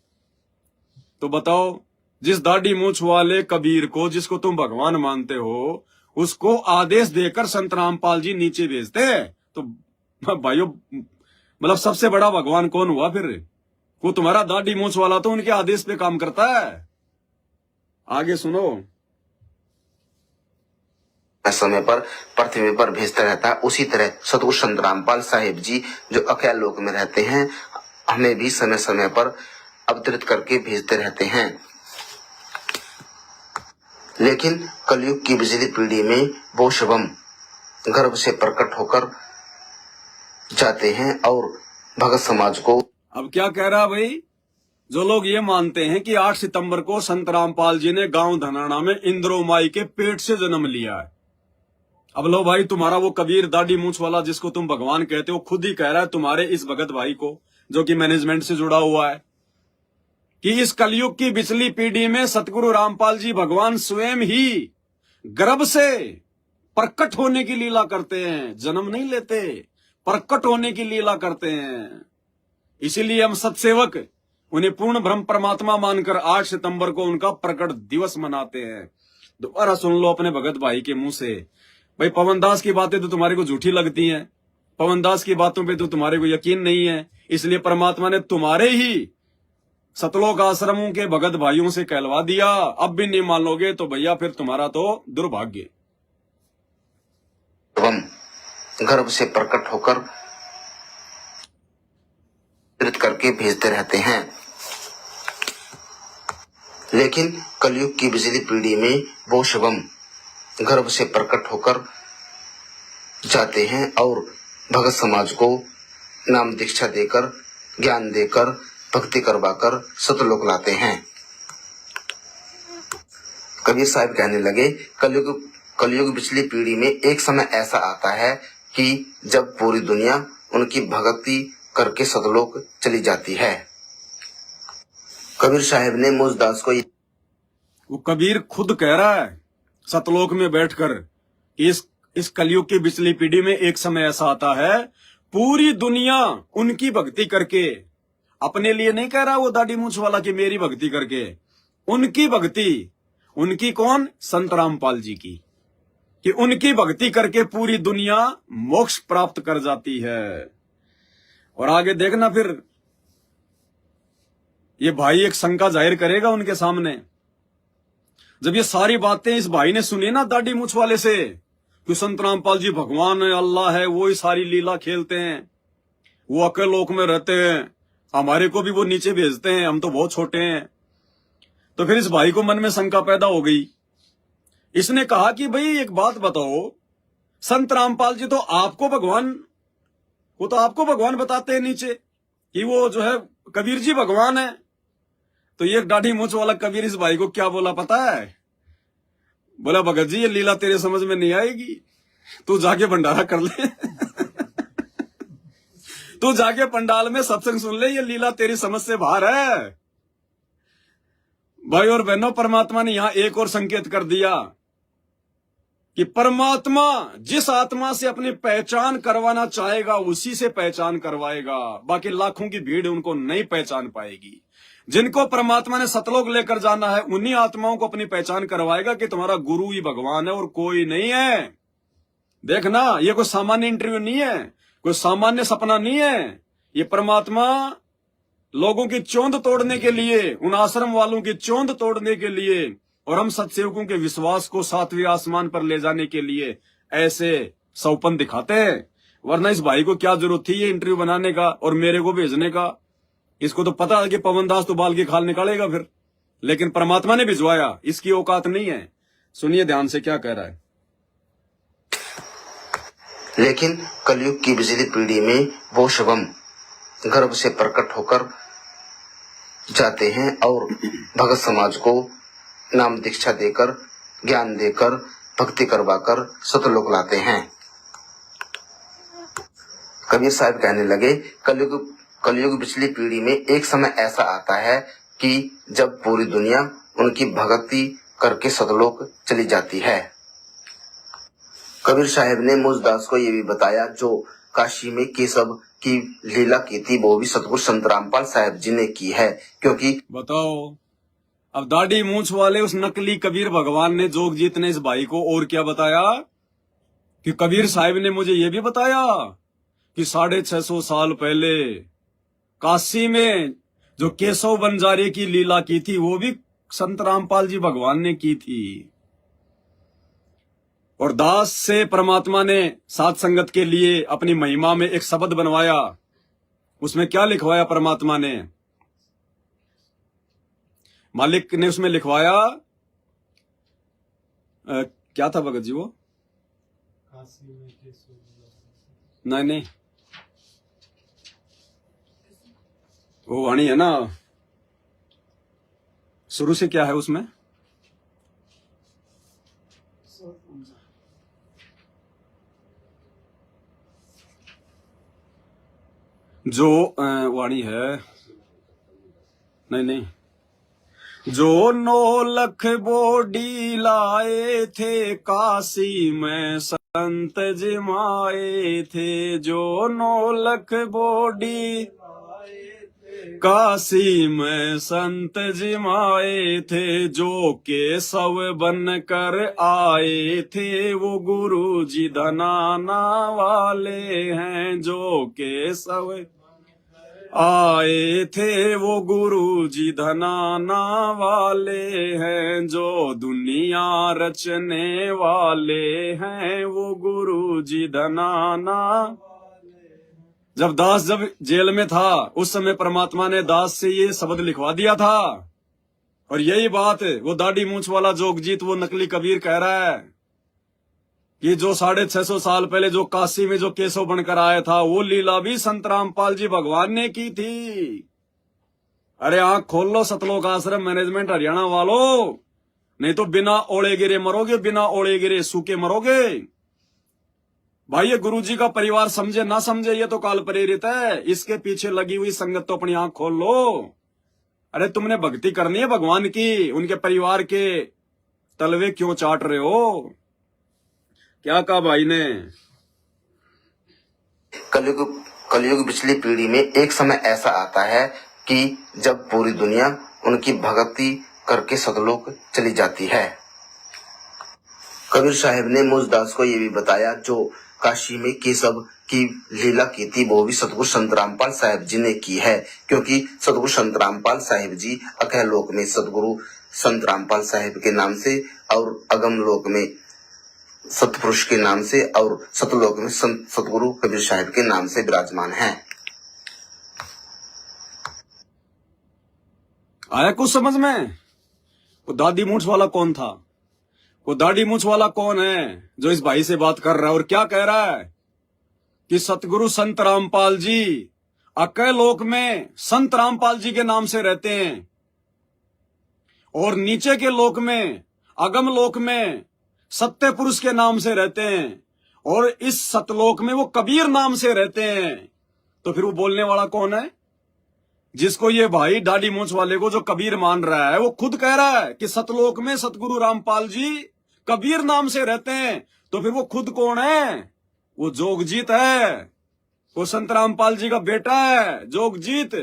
तो बताओ, जिस दाढ़ी मूछ वाले कबीर को, जिसको तुम भगवान मानते हो, उसको आदेश देकर संत रामपाल जी नीचे भेजते हैं। तो भाइयों, मतलब सबसे बड़ा भगवान कौन हुआ फिर? वो तुम्हारा दाढ़ी मूछ वाला तो उनके आदेश पे काम करता है। आगे सुनो। समय पर पृथ्वी पर भेजता रहता है, उसी तरह सतगुरु संत रामपाल साहिब जी जो अकेले लोक में रहते हैं, हमें भी समय समय पर अवतरित करके भेजते रहते हैं। लेकिन कलयुग की बिजली पीढ़ी में वो शिवम गर्भ से प्रकट होकर जाते हैं और भगत समाज को। अब क्या कह रहा भाई? जो लोग ये मानते हैं कि 8 सितंबर को संत रामपाल जी ने गांव धनाना में इंद्रो माई के पेट से जन्म लिया है। अब लो भाई, तुम्हारा वो कबीर दाढ़ी मूछ वाला जिसको तुम भगवान कहते हो, खुद ही कह रहा है तुम्हारे इस भगत भाई को, जो कि मैनेजमेंट से जुड़ा हुआ है, कि इस कलयुग की पिछली पीढ़ी में सतगुरु रामपाल जी भगवान स्वयं ही गर्भ से प्रकट होने की लीला करते हैं। जन्म नहीं लेते, प्रकट होने की लीला करते हैं। इसीलिए हम सत्सेवक उन्हें पूर्ण ब्रह्म परमात्मा मानकर 8 सितंबर को उनका प्रकट दिवस मनाते हैं। दोबारा सुन लो अपने भगत भाई के मुंह से। भाई, पवनदास की बातें तो तुम्हारे को झूठी लगती हैं, पवनदास की बातों पे तो तुम्हारे को यकीन नहीं है, इसलिए परमात्मा ने तुम्हारे ही सतलोक आश्रमों के भगत भाइयों से कहलवा दिया। अब भी नहीं मान लोगे तो भैया फिर तुम्हारा तो दुर्भाग्य। गर्भ से प्रकट होकर करके भेजते रहते हैं। लेकिन कलयुग की बिजली पीढ़ी में वो शिवम गर्भ से प्रकट होकर जाते हैं और भगत समाज को नाम दीक्षा देकर, ज्ञान देकर, भक्ति करवाकर सतलोक लाते हैं। कबीर साहब कहने लगे, कलयुग पिछली पीढ़ी में एक समय ऐसा आता है कि जब पूरी दुनिया उनकी भक्ति करके सतलोक चली जाती है। कबीर साहब ने मुझदास को, वो कबीर खुद कह रहा है सतलोक में बैठकर, इस कलयुग की पिछली पीढ़ी में एक समय ऐसा आता है पूरी दुनिया उनकी भक्ति करके, अपने लिए नहीं कह रहा वो दाढ़ी मूछ वाला कि मेरी भक्ति करके, उनकी भक्ति, उनकी कौन? संत रामपाल जी की, कि उनकी भक्ति करके पूरी दुनिया मोक्ष प्राप्त कर जाती है। और आगे देखना फिर ये भाई एक शंका जाहिर करेगा उनके सामने। जब ये सारी बातें इस भाई ने सुनी ना दाढ़ी मूछ वाले से, कि संत रामपाल जी भगवान है, अल्लाह है, वो ही सारी लीला खेलते हैं, वो अकेले लोक में रहते हैं, हमारे को भी वो नीचे भेजते हैं, हम तो बहुत छोटे हैं। तो फिर इस भाई को मन में शंका पैदा हो गई। इसने कहा कि भाई एक बात बताओ, संत रामपाल जी तो आपको भगवान, वो तो आपको भगवान बताते हैं नीचे कि वो जो है कबीर जी भगवान है। तो ये दाढ़ी मूछ वाला कबीर इस भाई को क्या बोला पता है? बोला, भगत जी ये लीला तेरे समझ में नहीं आएगी, तू जाके भंडारा कर ले तू जाके पंडाल में सत्संग सुन ले, ये लीला तेरी समझ से बाहर है। भाई और बहनों, परमात्मा ने यहां एक और संकेत कर दिया कि परमात्मा जिस आत्मा से अपनी पहचान करवाना चाहेगा उसी से पहचान करवाएगा, बाकी लाखों की भीड़ उनको नहीं पहचान पाएगी। जिनको परमात्मा ने सतलोक लेकर जाना है उन्हीं आत्माओं को अपनी पहचान करवाएगा कि तुम्हारा गुरु ही भगवान है और कोई नहीं है। देखना, ये कोई सामान्य इंटरव्यू नहीं है, कोई सामान्य सपना नहीं है। ये परमात्मा लोगों की चौंध तोड़ने के लिए, उन आश्रम वालों की चौंध तोड़ने के लिए और हम सत्सेवकों के विश्वास को 7वें आसमान पर ले जाने के लिए ऐसे सौपन दिखाते हैं। वरना इस भाई को क्या जरूरत थी ये इंटरव्यू बनाने का और मेरे को भेजने का? इसको तो पता है कि पवनदास तो बाल की खाल निकालेगा फिर, लेकिन परमात्मा ने भिजवाया, इसकी औकात नहीं है। सुनिए ध्यान से क्या कह रहा है। लेकिन कलयुग की बिजली पीढ़ी में वो शिवम गर्भ से प्रकट होकर जाते हैं और भगत समाज को नाम दीक्षा देकर, ज्ञान देकर, भक्ति करवाकर सतलोक लाते हैं। कबीर साहब कहने लगे, कलयुग पिछली पीढ़ी में एक समय ऐसा आता है कि जब पूरी दुनिया उनकी भक्ति करके सतलोक चली जाती है। कबीर साहब ने मुझदास को ये भी बताया जो काशी में केशव की लीला की थी वो भी सतगुरु संत रामपाल साहब जी ने की है, क्योंकि बताओ अब दाढ़ी मूंछ वाले उस नकली कबीर भगवान ने जोगजीत ने इस भाई को और क्या बताया कि कबीर साहब ने मुझे ये भी बताया कि 650 साल पहले काशी में जो केशव बंजारे की लीला की थी वो भी संत रामपाल जी भगवान ने की थी। और दास से परमात्मा ने साध संगत के लिए अपनी महिमा में एक शब्द बनवाया। उसमें क्या लिखवाया परमात्मा ने? मालिक ने उसमें लिखवाया क्या था भगत जी वो? नहीं वो वाणी है ना, शुरू से क्या है उसमें? जो वाणी है, नहीं जो 9 लाख बोडी लाए थे काशी में संत जिमाए थे, जो 9 लाख बोडी काशी में संत जिमाए थे, जो केशव बन कर आए थे वो गुरु जी धनाना वाले हैं, जो केशव आए थे वो गुरु जी धनाना वाले हैं, जो दुनिया रचने वाले हैं वो गुरु जी धनाना। जब दास जब जेल में था उस समय परमात्मा ने दास से ये शब्द लिखवा दिया था। और यही बात वो दाढ़ी मूंछ वाला जोगजीत वो नकली कबीर कह रहा है कि जो 650 साल पहले जो काशी में जो केशव बनकर आया था वो लीला भी संत रामपाल जी भगवान ने की थी। अरे आंख खोल लो सतलोक आश्रम मैनेजमेंट हरियाणा वालों, नहीं तो बिना ओढ़े गिरे मरोगे, बिना ओढ़े गिरे सूखे मरोगे। भाई ये गुरु जी का परिवार समझे ना समझे ये तो काल प्रेरित है, इसके पीछे लगी हुई संगत तो अपनी आंख खोल लो। अरे तुमने भक्ति करनी है भगवान की, उनके परिवार के तलवे क्यों चाट रहे हो? क्या कहा भाई ने? कलयुग पिछली पीढ़ी में एक समय ऐसा आता है कि जब पूरी दुनिया उनकी भक्ति करके सतलोक चली जाती है। कबीर साहब ने मुझदास को ये भी बताया जो काशी में केशव की लीला की थी वो भी सतगुरु संत रामपाल साहब जी ने की है, क्योंकि सतगुरु संत रामपाल साहब जी अकह लोक में सतगुरु संत रामपाल साहब के नाम से और अगम लोक में सतपुरुष के नाम से और सतलोक में संत सतगुरु कबीर साहब के नाम से विराजमान हैं। आया कुछ समझ में? वो दाढ़ी मूंछ वाला कौन था? वो दाढ़ी मूंछ वाला कौन है जो इस भाई से बात कर रहा है और क्या कह रहा है कि सतगुरु संत रामपाल जी अकय लोक में संत रामपाल जी के नाम से रहते हैं और नीचे के लोक में अगम लोक में सत्य पुरुष के नाम से रहते हैं और इस सतलोक में वो कबीर नाम से रहते हैं। तो फिर वो बोलने वाला कौन है? जिसको ये भाई दाढ़ी मूंछ वाले को जो कबीर मान रहा है वो खुद कह रहा है कि सतलोक में सतगुरु रामपाल जी कबीर नाम से रहते हैं। तो फिर वो खुद कौन है? वो जोगजीत है, वो संत रामपाल जी का बेटा है जोगजीत,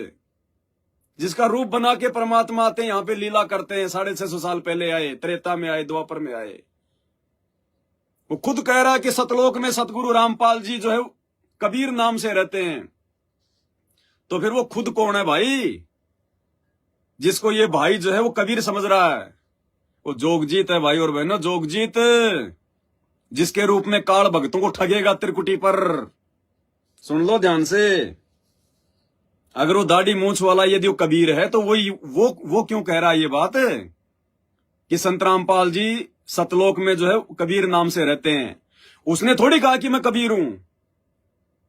जिसका रूप बना के परमात्मा आते हैं यहाँ पे लीला करते हैं। 650 साल पहले आए, त्रेता में आए, द्वापर में आए। वो खुद कह रहा है कि सतलोक में सतगुरु रामपाल जी जो है कबीर नाम से रहते हैं। तो फिर वो खुद कौन है भाई जिसको ये भाई जो है वो कबीर समझ रहा है? वो जोगजीत है भाई और बहनों, जोगजीत, जिसके रूप में काल भक्तों को ठगेगा त्रिकुटी पर। सुन लो ध्यान से, अगर वो दाढ़ी मूंछ वाला यदि वो कबीर है तो वो क्यों कह रहा है ये बात कि संत रामपाल जी सतलोक में जो है कबीर नाम से रहते हैं? उसने थोड़ी कहा कि मैं कबीर हूं,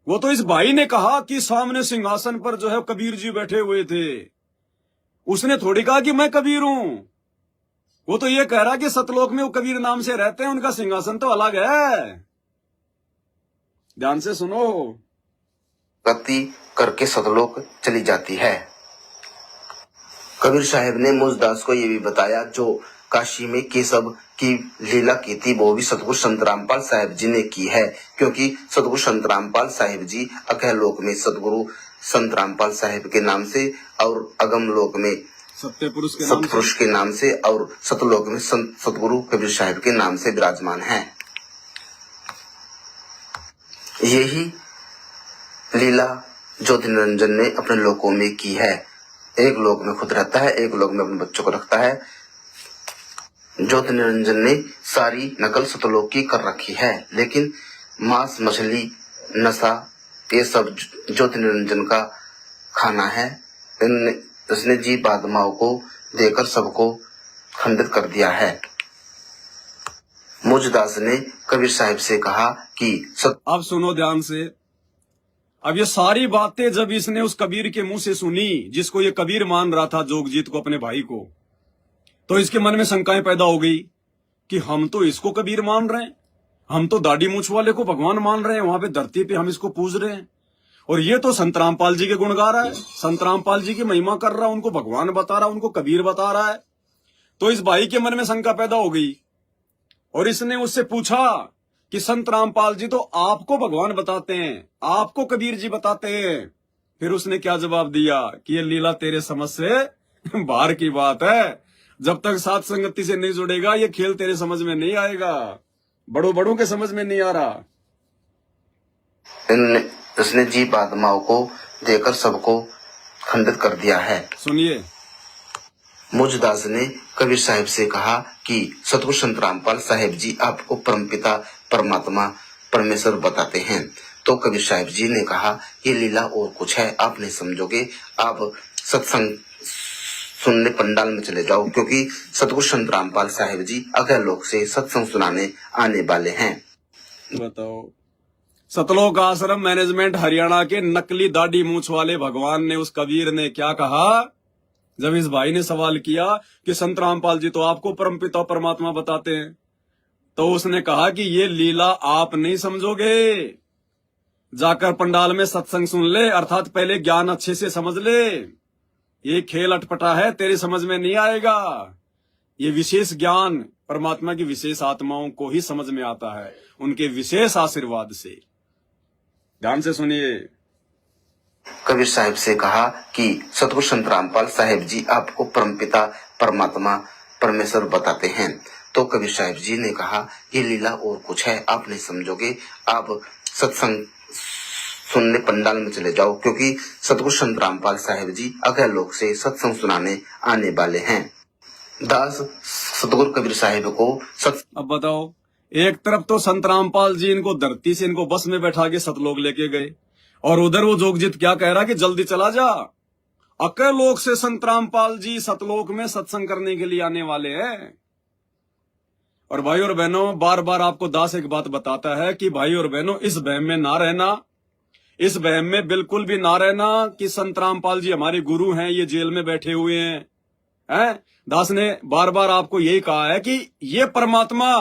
वो तो इस भाई ने कहा कि सामने सिंहासन पर जो है कबीर जी बैठे हुए थे। उसने थोड़ी कहा कि मैं कबीर हूं, वो तो ये कह रहा कि सतलोक में वो कबीर नाम से रहते हैं, उनका सिंहासन तो अलग है। ध्यान से सुनो, गति करके सतलोक चली जाती है। कबीर साहब ने मुझदास को ये भी बताया जो काशी में केशव की लीला की थी वो भी सतगुरु संत रामपाल साहिब जी ने की है, क्योंकि सतगुरु संत रामपाल साहिब जी अकह लोक में सतगुरु संत रामपाल साहिब के नाम से और अगम लोक में सतपुरुष के नाम से और सतलोक में संत सतगुरु कबीर साहिब के नाम से विराजमान हैं। यही लीला ज्योति निरंजन ने अपने लोकों में की है। एक लोक में खुद रहता है, एक लोक में अपने बच्चों को रखता है। ज्योति निरंजन ने सारी नकल सतलोक की कर रखी है, लेकिन मांस मछली नशा ये सब ज्योति निरंजन का खाना है। इसने जीव आत्माओं को देकर सबको खंडित कर दिया है। मुझदास ने कबीर साहिब से कहा कि अब सुनो ध्यान से। अब ये सारी बातें जब इसने उस कबीर के मुंह से सुनी, जिसको ये कबीर मान रहा था जोगजीत को, अपने भाई को, तो इसके मन में शंकाएं पैदा हो गई कि हम तो इसको कबीर मान रहे हैं, हम तो दाढ़ी मूछ वाले को भगवान मान रहे हैं, वहां पे धरती पे हम इसको पूज रहे हैं, और ये तो संत रामपाल जी के गुण गा रहा है, संत रामपाल जी की महिमा कर रहा है, उनको भगवान बता रहा है, उनको कबीर बता रहा है। तो इस भाई के मन में शंका पैदा हो गई और इसने उससे पूछा कि संत रामपाल जी तो आपको भगवान बताते हैं, आपको कबीर जी बताते हैं। फिर उसने क्या जवाब दिया कि ये लीला तेरे समझ से बाहर की बात है, जब तक साथ संगति से नहीं जुड़ेगा ये खेल तेरे समझ में नहीं आएगा, बड़ों के समझ में नहीं आ रहा। उसने जीव आत्माओं को देकर सबको खंडित कर दिया है। सुनिए, मुझदास ने कबीर साहिब से कहा कि सतगुरु संत रामपाल साहिब जी आपको परमपिता परमात्मा परमेश्वर बताते हैं। तो कबीर साहिब जी ने कहा ये लीला और कुछ है, आप नहीं समझोगे, आप सत्संग सुनने पंडाल में चले जाओ, क्योंकि सतगुरु संत रामपाल साहिब जी अगले लोक से सत्संग सुनाने आने वाले हैं। बताओ, सतलोक आश्रम मैनेजमेंट हरियाणा के नकली दाढ़ी मूछ वाले भगवान ने, उस कबीर ने क्या कहा जब इस भाई ने सवाल किया कि संत रामपाल जी तो आपको परमपिता परमात्मा बताते हैं, तो उसने कहा कि ये लीला आप नहीं समझोगे, जाकर पंडाल में सत्संग सुन ले, अर्थात पहले ज्ञान अच्छे से समझ ले, ये खेल अटपटा है, तेरे समझ में नहीं आएगा। ये विशेष ज्ञान परमात्मा की विशेष आत्माओं को ही समझ में आता है, उनके विशेष आशीर्वाद से। ध्यान से सुनिए। कबीर साहिब से कहा कि सतगुरु संत रामपाल साहिब जी आपको परमपिता परमात्मा परमेश्वर बताते हैं। तो कबीर साहिब जी ने कहा ये लीला और कुछ है, आप नहीं समझोगे, आप सत्संग सुनने पंडाल में चले जाओ, क्योंकि सतगुरु संत रामपाल साहिब जी अगले लोक से सत्संग सुनाने आने वाले हैं। दास सतगुरु कबीर साहिब को अब बताओ, एक तरफ तो संत रामपाल जी इनको धरती से इनको बस में बैठा के सतलोक लेके गए, और उधर वो जोगजीत क्या कह रहा कि जल्दी चला जा, अकल लोक से संत रामपाल जी सतलोक में सत्संग करने के लिए आने वाले हैं। और भाई और बहनों, बार बार आपको दास एक बात बताता है कि भाई और बहनों, इस वहम में ना रहना, इस वहम में बिल्कुल भी ना रहना कि संत रामपाल जी हमारे गुरु हैं, ये जेल में बैठे हुए हैं। दास ने बार बार आपको यही कहा है कि ये परमात्मा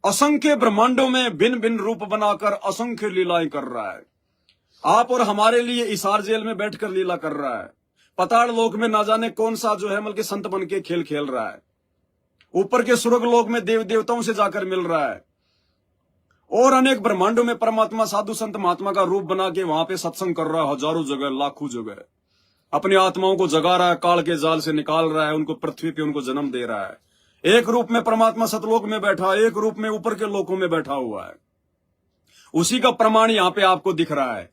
असंख्य ब्रह्मांडों में भिन्न भिन्न रूप बनाकर असंख्य लीलाएं कर रहा है। आप और हमारे लिए इसार जेल में बैठकर लीला कर रहा है, पताड़ लोक में ना जाने कौन सा जो है बल्कि संत बन के खेल खेल रहा है, ऊपर के स्वर्ग लोक में देव देवताओं से जाकर मिल रहा है, और अनेक ब्रह्मांडों में परमात्मा साधु संत महात्मा का रूप बना के वहां पे सत्संग कर रहा है, हजारों जगह लाखों जगह अपनी आत्माओं को जगा रहा है, काल के जाल से निकाल रहा है, उनको पृथ्वी पे उनको जन्म दे रहा है। एक रूप में परमात्मा सतलोक में बैठा, एक रूप में ऊपर के लोकों में बैठा हुआ है। उसी का प्रमाण यहाँ पे आपको दिख रहा है।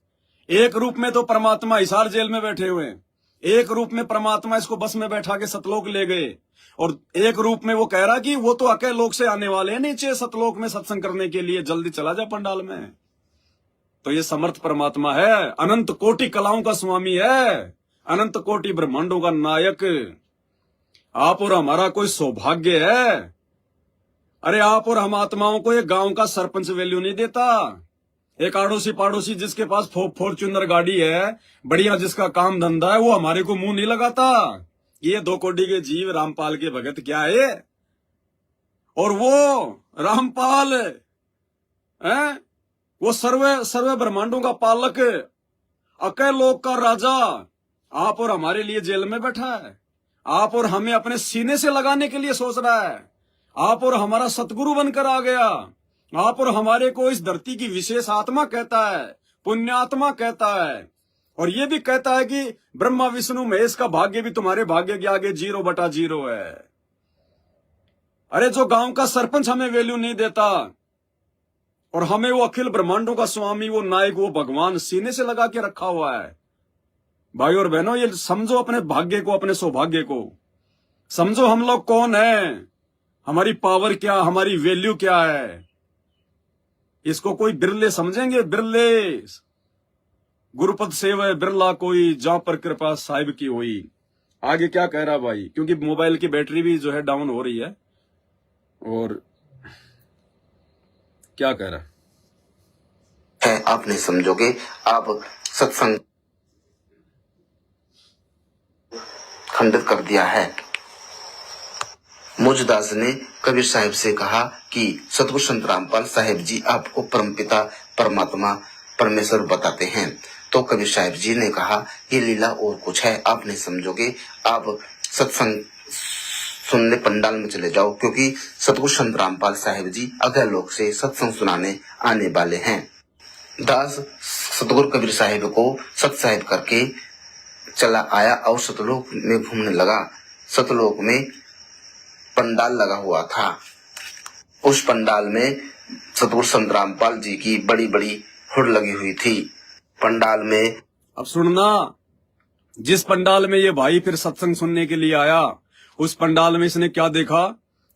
एक रूप में तो परमात्मा हिसार जेल में बैठे हुए हैं, एक रूप में परमात्मा इसको बस में बैठा के सतलोक ले गए, और एक रूप में वो कह रहा कि वो तो अकेले लोक से आने वाले हैं नीचे सतलोक में सत्संग करने के लिए, जल्दी चला जा पंडाल में। तो ये समर्थ परमात्मा है, अनंत कोटि कलाओं का स्वामी है, अनंत कोटि ब्रह्मांडों का नायक। आप और हमारा कोई सौभाग्य है। अरे आप और हम आत्माओं को एक गांव का सरपंच वैल्यू नहीं देता, एक आड़ोसी पाड़ोसी जिसके पास फॉर्च्यूनर गाड़ी है, बढ़िया जिसका काम धंधा है, वो हमारे को मुंह नहीं लगाता। ये 2 कोटि के जीव रामपाल के भगत क्या है, और वो रामपाल है, वो सर्व ब्रह्मांडों का पालक, अकल लोक का राजा आप और हमारे लिए जेल में बैठा है। आप और हमें अपने सीने से लगाने के लिए सोच रहा है। आप और हमारा सतगुरु बनकर आ गया। आप और हमारे को इस धरती की विशेष आत्मा कहता है, पुण्यात्मा कहता है, और ये भी कहता है कि ब्रह्मा विष्णु महेश का भाग्य भी तुम्हारे भाग्य के आगे 0/0 है। अरे जो गांव का सरपंच हमें वैल्यू नहीं देता और हमें वो अखिल ब्रह्मांडों का स्वामी, वो नायक, वो भगवान सीने से लगा के रखा हुआ है। भाई और बहनों, ये समझो अपने भाग्य को, अपने सौभाग्य को समझो। हम लोग कौन हैं, हमारी पावर क्या, हमारी वैल्यू क्या है, इसको कोई बिरले समझेंगे। बिरले गुरुपद सेवय बिरला कोई, जहां पर कृपा साहिब की हुई। आगे क्या कह रहा भाई, क्योंकि मोबाइल की बैटरी भी जो है डाउन हो रही है। और क्या कह रहा है आप नहीं समझोगे। आप सत्संग खंडित कर दिया है। मुझदास ने कबीर साहिब से कहा कि सतगुरु संत रामपाल साहिब जी आपको परमपिता परमात्मा परमेश्वर बताते हैं। तो कबीर साहिब जी ने कहा ये लीला और कुछ है, आप नहीं समझोगे। आप सत्संग सुनने पंडाल में चले जाओ, क्योंकि सतगुरु संत रामपाल साहिब जी अगले लोक से सत्संग सुनाने आने वाले हैं। दास सतगुरु कबीर साहिब को सत साहिब करके चला आया और सतलोक में घूमने लगा। सतलोक में पंडाल लगा हुआ था। उस पंडाल में सतगुरु संत रामपाल जी की बड़ी बड़ी हुड लगी हुई थी। पंडाल में अब सुनना, जिस पंडाल में ये भाई फिर सत्संग सुनने के लिए आया, उस पंडाल में इसने क्या देखा,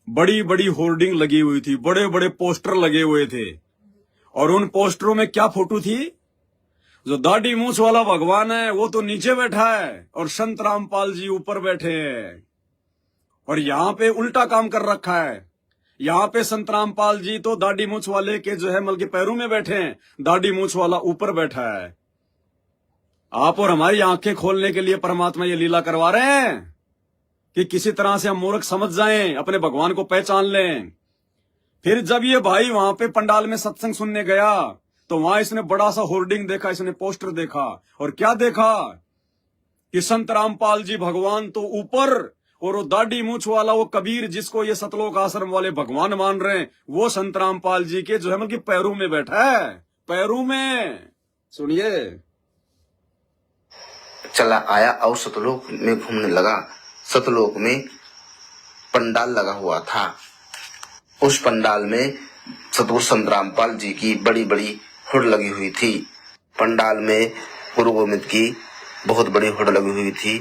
बड़ी बड़ी होर्डिंग लगी हुई थी, बड़े बड़े पोस्टर लगे हुए थे। और उन पोस्टरों में क्या फोटो थी, जो दाढ़ी मूछ वाला भगवान है वो तो नीचे बैठा है और संत रामपाल जी ऊपर बैठे हैं। और यहाँ पे उल्टा काम कर रखा है। यहाँ पे संत रामपाल जी तो दाढ़ी मूछ वाले के जो है मल के पैरों में बैठे हैं, दाढ़ी मूछ वाला ऊपर बैठा है। आप और हमारी आंखें खोलने के लिए परमात्मा ये लीला करवा रहे हैं कि किसी तरह से हम मूर्ख समझ जाएं, अपने भगवान को पहचान लें। फिर जब ये भाई वहां पे पंडाल में सत्संग सुनने गया तो वहां इसने बड़ा सा होर्डिंग देखा, इसने पोस्टर देखा। और क्या देखा कि संत रामपाल जी भगवान तो ऊपर, और वो दाढ़ी मूछ वाला वो कबीर जिसको ये सतलोक आश्रम वाले भगवान मान रहे हैं, वो संत रामपाल जी के जो है मतलब पैरों में बैठा है, पैरों में। सुनिए, चला आया और सतलोक में घूमने लगा। सतलोक में पंडाल लगा हुआ था। उस पंडाल में सतगुरु संत रामपाल जी की बड़ी बड़ी हुड लगी हुई थी। पंडाल में गुरु गोविंद की बहुत बड़ी हुड लगी हुई थी।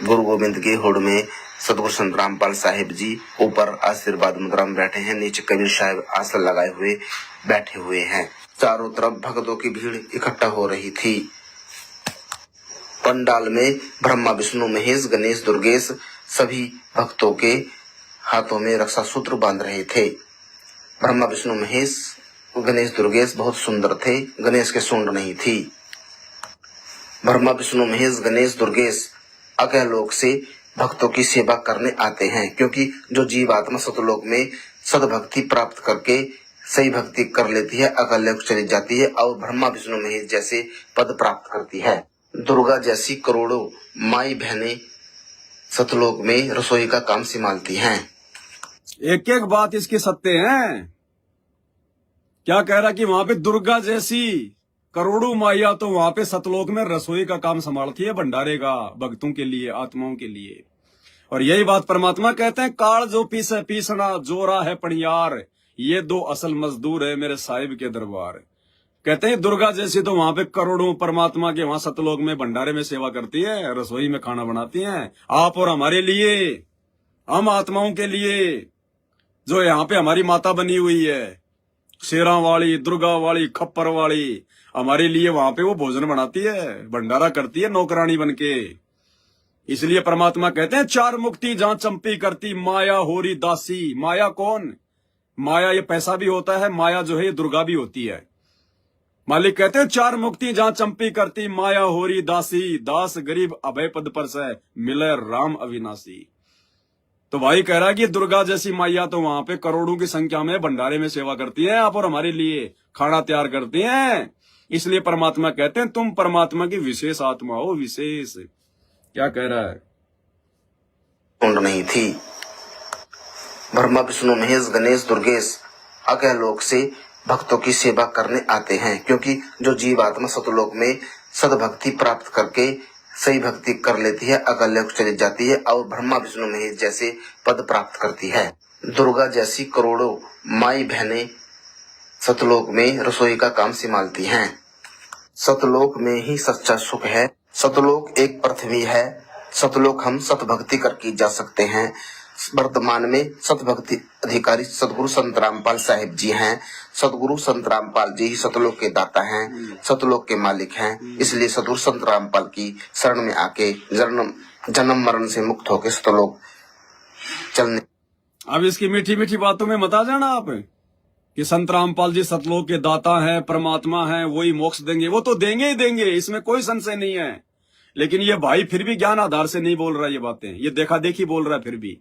गुरु गोविंद की हुड में सतगुरु संत रामपाल साहिब जी ऊपर आशीर्वाद मुद्रा में बैठे हैं, नीचे कबीर साहिब आसन लगाए हुए बैठे हुए हैं। चारों तरफ भक्तों की भीड़ इकट्ठा हो रही थी। पंडाल में ब्रह्मा विष्णु महेश गणेश दुर्गेश सभी भक्तों के हाथों में रक्षा सूत्र बांध रहे थे। ब्रह्मा विष्णु महेश गणेश दुर्गेश बहुत सुंदर थे, गणेश के सूंड नहीं थी। ब्रह्मा विष्णु महेश गणेश दुर्गेश अगले लोक से भक्तों की सेवा करने आते हैं, क्योंकि जो जीवात्मा सतलोक में सदभक्ति प्राप्त करके सही भक्ति कर लेती है, अगले लोक चली जाती है और ब्रह्मा विष्णु महेश जैसे पद प्राप्त करती है। दुर्गा जैसी करोड़ों माई बहनें सतलोक में रसोई का काम संभालती हैं। एक एक बात इसकी सत्य है। क्या कह रहा कि वहां पे दुर्गा जैसी करोड़ों माइया तो वहां पे सतलोक में रसोई का काम संभालती है, भंडारे का, भक्तों के लिए, आत्माओं के लिए। और यही बात परमात्मा कहते हैं, काल जो पीसे पीसना जोरा है पणियार, ये दो असल मजदूर है मेरे साहिब के दरबार। कहते हैं दुर्गा जैसी तो वहां पे करोड़ों परमात्मा के वहां सतलोक में भंडारे में सेवा करती है, रसोई में खाना बनाती है, आप और हमारे लिए, हम आत्माओं के लिए। जो यहाँ पे हमारी माता बनी हुई है, शेरा वाली, दुर्गा वाली, खप्पर वाली, हमारे लिए वहां पे वो भोजन बनाती है, भंडारा करती है नौकरानी बनके। इसलिए परमात्मा कहते हैं चार मुक्ति जहां चंपी करती, माया होरी दासी। माया कौन? माया ये पैसा भी होता है, माया जो है ये दुर्गा भी होती है। मालिक कहते हैं चार मुक्ति जहां चंपी करती, माया होरी दासी, दास गरीब अभय पद पर से मिले राम अविनाशी। तो भाई कह रहा है कि दुर्गा जैसी माइया तो वहां पे करोड़ों की संख्या में भंडारे में सेवा करती है, आप और हमारे लिए खाना तैयार करती हैं। इसलिए परमात्मा कहते हैं तुम परमात्मा की विशेष आत्मा हो, विशेष। क्या कह रहा है? कुंड नहीं थी। ब्रह्मा विष्णु महेश गणेश दुर्गेश अगह लोक से भक्तों की सेवा करने आते हैं, क्योंकि जो जीवात्मा सतलोक में सदभक्ति प्राप्त करके सही भक्ति कर लेती है, अगल लोक चली जाती है और ब्रह्मा विष्णु महेश जैसे पद प्राप्त करती है। दुर्गा जैसी करोड़ों माई बहनें सतलोक में रसोई का काम संभालती हैं। सतलोक में ही सच्चा सुख है। सतलोक एक पृथ्वी है। सतलोक हम सतभक्ति करके जा सकते हैं। वर्तमान में सतभक्ति अधिकारी सतगुरु संत रामपाल साहिब जी हैं। सतगुरु संत रामपाल जी ही सतलोक के दाता हैं, सतलोक के मालिक हैं। इसलिए सतगुरु संत रामपाल की शरण में आके जन्म मरण से मुक्त होकर सतलोक चलने। अब इसकी मीठी मीठी बातों में मत आ जाना आप कि संत रामपाल जी सतलोक के दाता हैं, परमात्मा हैं, वही मोक्ष देंगे। वो तो देंगे ही देंगे, इसमें कोई संशय नहीं है। लेकिन ये भाई फिर भी ज्ञान आधार से नहीं बोल रहा ये बातें, ये देखा देखी बोल रहा है। फिर भी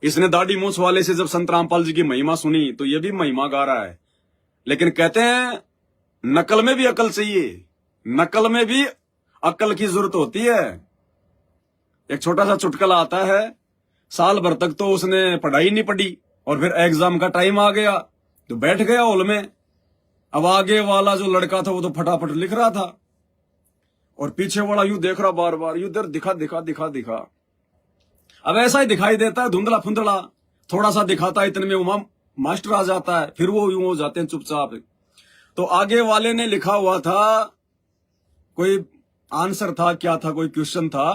इसने दाढ़ी मूछ वाले से जब संत रामपाल जी की महिमा सुनी तो ये भी महिमा गा रहा है। लेकिन कहते हैं नकल में भी अकल चाहिए, नकल में भी अकल की जरूरत होती है। एक छोटा सा चुटकुला आता है, साल भर तक तो उसने पढ़ाई नहीं पढ़ी और फिर एग्जाम का टाइम आ गया तो बैठ गया हॉल में। अब आगे वाला जो लड़का था वो तो फटाफट लिख रहा था और पीछे वाला यूं देख रहा बार बार, यूं इधर दिखा दिखा दिखा दिखा। अब ऐसा ही दिखाई देता है, धुंधला फुंधला थोड़ा सा दिखाता है, इतने में वो मास्टर आ जाता है, फिर वो यूं हो जाते हैं चुपचाप। तो आगे वाले ने लिखा हुआ था, कोई आंसर था, क्या था, कोई क्वेश्चन था,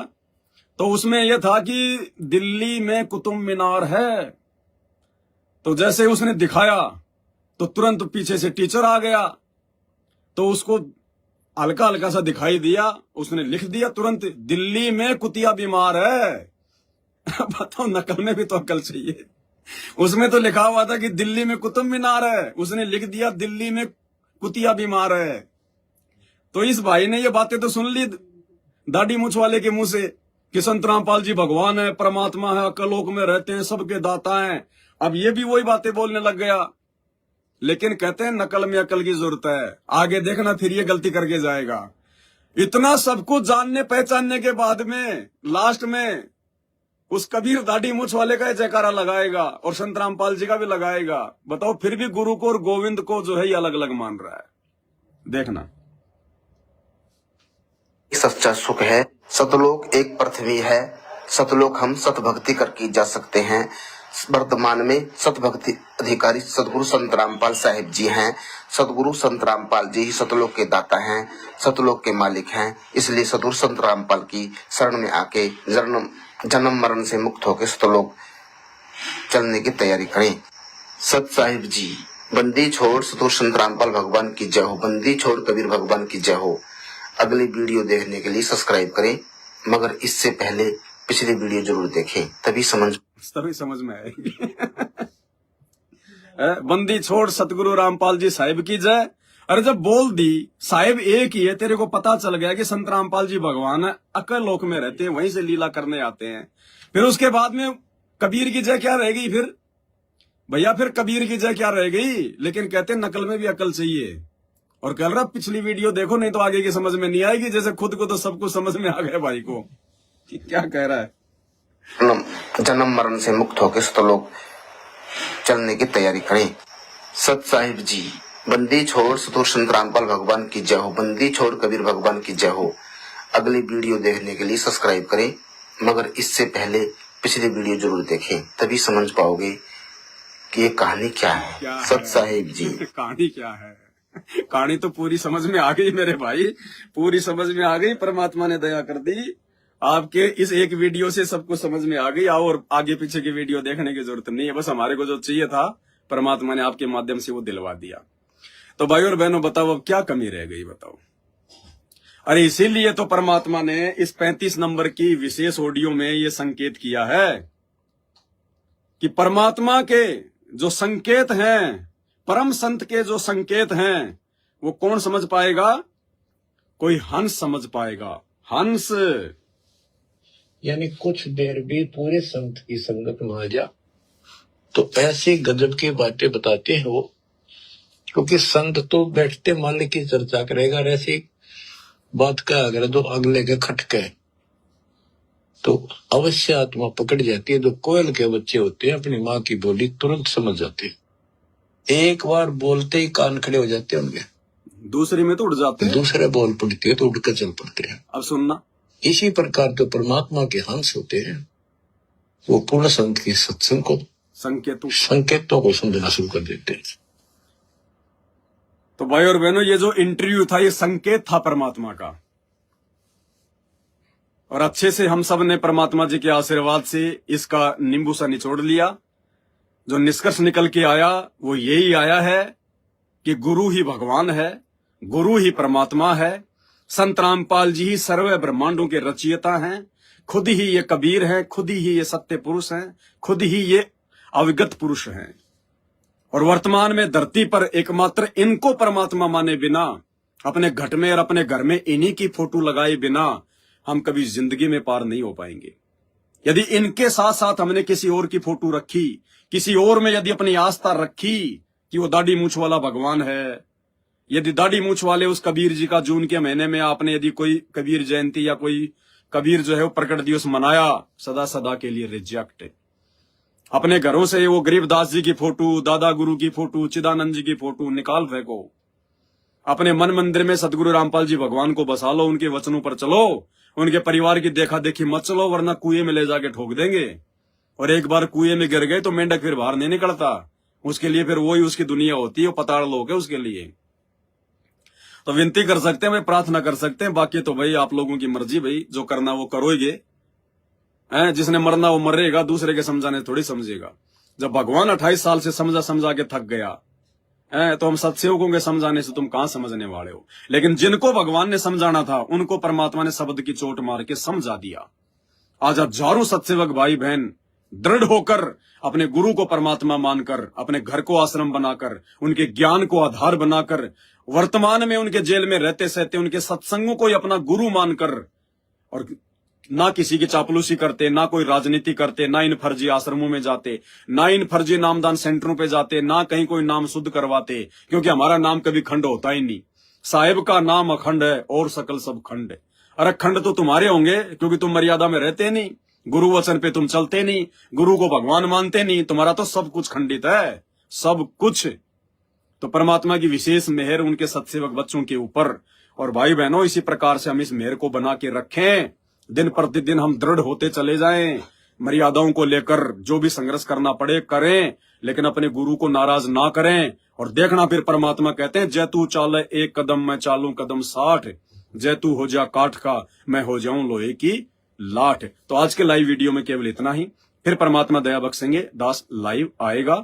तो उसमें यह था कि दिल्ली में कुतुब मीनार है। तो जैसे उसने दिखाया तो तुरंत पीछे से टीचर आ गया, तो उसको हल्का हल्का सा दिखाई दिया, उसने लिख दिया तुरंत, दिल्ली में कुतिया बीमार है। बताओ, नकल में भी तो अकल चाहिए। उसमें तो लिखा हुआ था कि दिल्ली में कुतुब मीनार है, उसने लिख दिया दिल्ली में कुतिया बीमार है। तो इस भाई ने ये बातें तो सुन ली दाढ़ी मूछ वाले के मुंह से कि संत रामपाल जी भगवान है, परमात्मा है, अकलोक में रहते हैं, सबके दाता हैं। अब ये भी वही बातें बोलने लग गया। लेकिन कहते हैं नकल में अकल की जरूरत है। आगे देखना फिर ये गलती करके जाएगा। इतना सब कुछ जानने पहचानने के बाद में लास्ट में उस कबीर दाढ़ी मूछ वाले का जयकारा लगाएगा और संत रामपाल जी का भी लगाएगा। बताओ, फिर भी गुरु को और गोविंद को जो है ये अलग अलग मान रहा है। देखना, सच्चा सुख है। सतलोक एक पृथ्वी है। सतलोक हम सतभक्ति करके जा सकते हैं। वर्तमान में सतभक्ति अधिकारी सतगुरु संत रामपाल साहिब जी हैं। सतगुरु संत रामपाल जी ही सतलोक के दाता हैं, सतलोक के मालिक हैं। इसलिए सतगुरु संत रामपाल की शरण में आके जन्म मरण से मुक्त होकर सतलोक चलने की तैयारी करें। सत साहिब जी, बंदी छोड़ सतगुरु संत रामपाल भगवान की जय हो, बंदी छोड़ कबीर भगवान की जय हो। अगली वीडियो देखने के लिए सब्सक्राइब करें, मगर इससे पहले पिछली वीडियो जरूर देखें, तभी समझ में आएगी। बंदी छोड़ सतगुरु रामपाल जी साहिब की जय। अरे जब बोल दी साहिब एक ही है, तेरे को पता चल गया कि संत रामपाल जी भगवान है, अकल लोक में रहते हैं, वहीं से लीला करने आते हैं। फिर उसके बाद में कबीर की जय क्या रह गई फिर भैया? फिर कबीर की जय क्या रह गई? लेकिन कहते हैं नकल में भी अकल चाहिए। और कह रहा पिछली वीडियो देखो, नहीं तो आगे की समझ में नहीं आएगी। जैसे खुद को तो सब कुछ समझ में आ गया भाई को। क्या कह रहा है? जन्म मरण से मुक्त होकर सतलोक चलने की तैयारी करें। सत साहिब जी, बंदी छोड़ सतगुरु संत रामपाल भगवान की जय हो, बंदी छोड़ कबीर भगवान की जय हो। अगली वीडियो देखने के लिए सब्सक्राइब करें, मगर इससे पहले पिछली वीडियो जरूर देखें, तभी समझ पाओगे कि ये कहानी क्या है। सत साहिब जी, कहानी क्या है? कहानी तो पूरी समझ में आ गई मेरे भाई, पूरी समझ में आ गई। परमात्मा ने दया कर दी, आपके इस एक वीडियो से सब कुछ समझ में आ गई। और आगे पीछे की वीडियो देखने की जरूरत नहीं है, बस हमारे को जो चाहिए था परमात्मा ने आपके माध्यम से वो दिलवा दिया। तो भाई और बहनों, बताओ अब क्या कमी रह गई? बताओ। अरे इसीलिए तो परमात्मा ने इस 35 नंबर की विशेष ऑडियो में ये संकेत किया है कि परमात्मा के जो संकेत हैं, परम संत के जो संकेत हैं, वो कौन समझ पाएगा? कोई हंस समझ पाएगा। हंस यानी कुछ देर भी पूरे संत की संगत में आ जा तो ऐसे गजब की बातें बताते हैं वो, क्योंकि संत तो बैठते मालिक की चर्चा करेगा, और ऐसी बात का अगर तो अगले के खटके तो अवश्य आत्मा पकड़ जाती है। जो कोयल के बच्चे होते हैं अपनी माँ की बोली तुरंत समझ जाते हैं, एक बार बोलते ही कान खड़े हो जाते हैं उनके, दूसरी में तो उड़ जाते हैं, दूसरे बोल पड़ती है तो उड़कर चल पड़ते हैं। अब सुनना, इसी प्रकार जो परमात्मा के हंस होते हैं वो पूर्ण संत के सत्संग को संकेतों को समझना शुरू कर देते हैं। तो भाई और बहनों, ये जो इंटरव्यू था ये संकेत था परमात्मा का, और अच्छे से हम सब ने परमात्मा जी के आशीर्वाद से इसका नींबू सा निचोड़ लिया। जो निष्कर्ष निकल के आया वो यही आया है कि गुरु ही भगवान है, गुरु ही परमात्मा है। संत रामपाल जी ही सर्व ब्रह्मांडों के रचयिता हैं, खुद ही ये कबीर हैं, खुद ही ये सत्य पुरुष हैं, खुद ही ये अविगत पुरुष हैं। और वर्तमान में धरती पर एकमात्र इनको परमात्मा माने बिना, अपने घट में और अपने घर में इन्हीं की फोटो लगाए बिना हम कभी जिंदगी में पार नहीं हो पाएंगे। यदि इनके साथ साथ हमने किसी और की फोटो रखी, किसी और में यदि अपनी आस्था रखी कि वो दाढ़ी मूछ वाला भगवान है, यदि दाढ़ी मूछ वाले उस कबीर जी का जून के महीने में आपने यदि कोई कबीर जयंती या कोई कबीर जो है वो प्रकट दिवस मनाया, सदा सदा के लिए रिजेक्ट। अपने घरों से वो गरीबदास जी की फोटो, दादा गुरु की फोटो, चिदानंद जी की फोटो निकाल फेंको। अपने मन मंदिर में सतगुरु रामपाल जी भगवान को बसा लो, उनके वचनों पर चलो, उनके परिवार की देखा देखी मत चलो, वरना कुएं में ले जाके ठोक देंगे। और एक बार कुएं में गिर गए तो मेंढक फिर बाहर नहीं निकलता, उसके लिए फिर वही उसकी दुनिया होती है, वो पताड़ लोग है उसके लिए। तो विनती कर सकते हैं भाई, प्रार्थना कर सकते हैं, बाकी तो भाई आप लोगों की मर्जी, भाई जो करना वो करोगे। जिसने मरना वो मरेगा, दूसरे के समझाने थोड़ी समझेगा। जब भगवान 28 साल से समझा समझा के थक गया तो हम सत्सेवकों के समझाने से तुम कहां समझने वाले हो। लेकिन जिनको भगवान ने समझाना था उनको परमात्मा ने शब्द की चोट मार के समझा दिया। आज हजारों सत्सेवक भाई बहन दृढ़ होकर अपने गुरु को परमात्मा मानकर, अपने घर को आश्रम बनाकर, उनके ज्ञान को आधार बनाकर, वर्तमान में उनके जेल में रहते सहते उनके सत्संगों को ही अपना गुरु मानकर, और ना किसी की चापलूसी करते, ना कोई राजनीति करते, ना इन फर्जी आश्रमों में जाते, ना इन फर्जी नामदान सेंटरों पे जाते, ना कहीं कोई नाम शुद्ध करवाते, क्योंकि हमारा नाम कभी खंड होता ही नहीं। साहेब का नाम अखंड है और सकल सब खंड है। अरे खंड तो तुम्हारे होंगे क्योंकि तुम मर्यादा में रहते नहीं, गुरु वचन पे तुम चलते नहीं, गुरु को भगवान मानते नहीं, तुम्हारा तो सब कुछ खंडित है, सब कुछ। तो परमात्मा की विशेष मेहर उनके सत्सेवक बच्चों के ऊपर। और भाई बहनों, इसी प्रकार से हम इस मेहर को बना के रखें, दिन प्रतिदिन हम दृढ़ होते चले जाएं, मर्यादाओं को लेकर जो भी संघर्ष करना पड़े करें, लेकिन अपने गुरु को नाराज ना करें। और देखना फिर परमात्मा कहते हैं, जय तू चाले एक कदम मैं चालूं कदम 60, जय तू हो जा काठ का मैं हो जाऊं लोहे की लाठ। तो आज के लाइव वीडियो में केवल इतना ही, फिर परमात्मा दया बख्शेंगे, दास लाइव आएगा।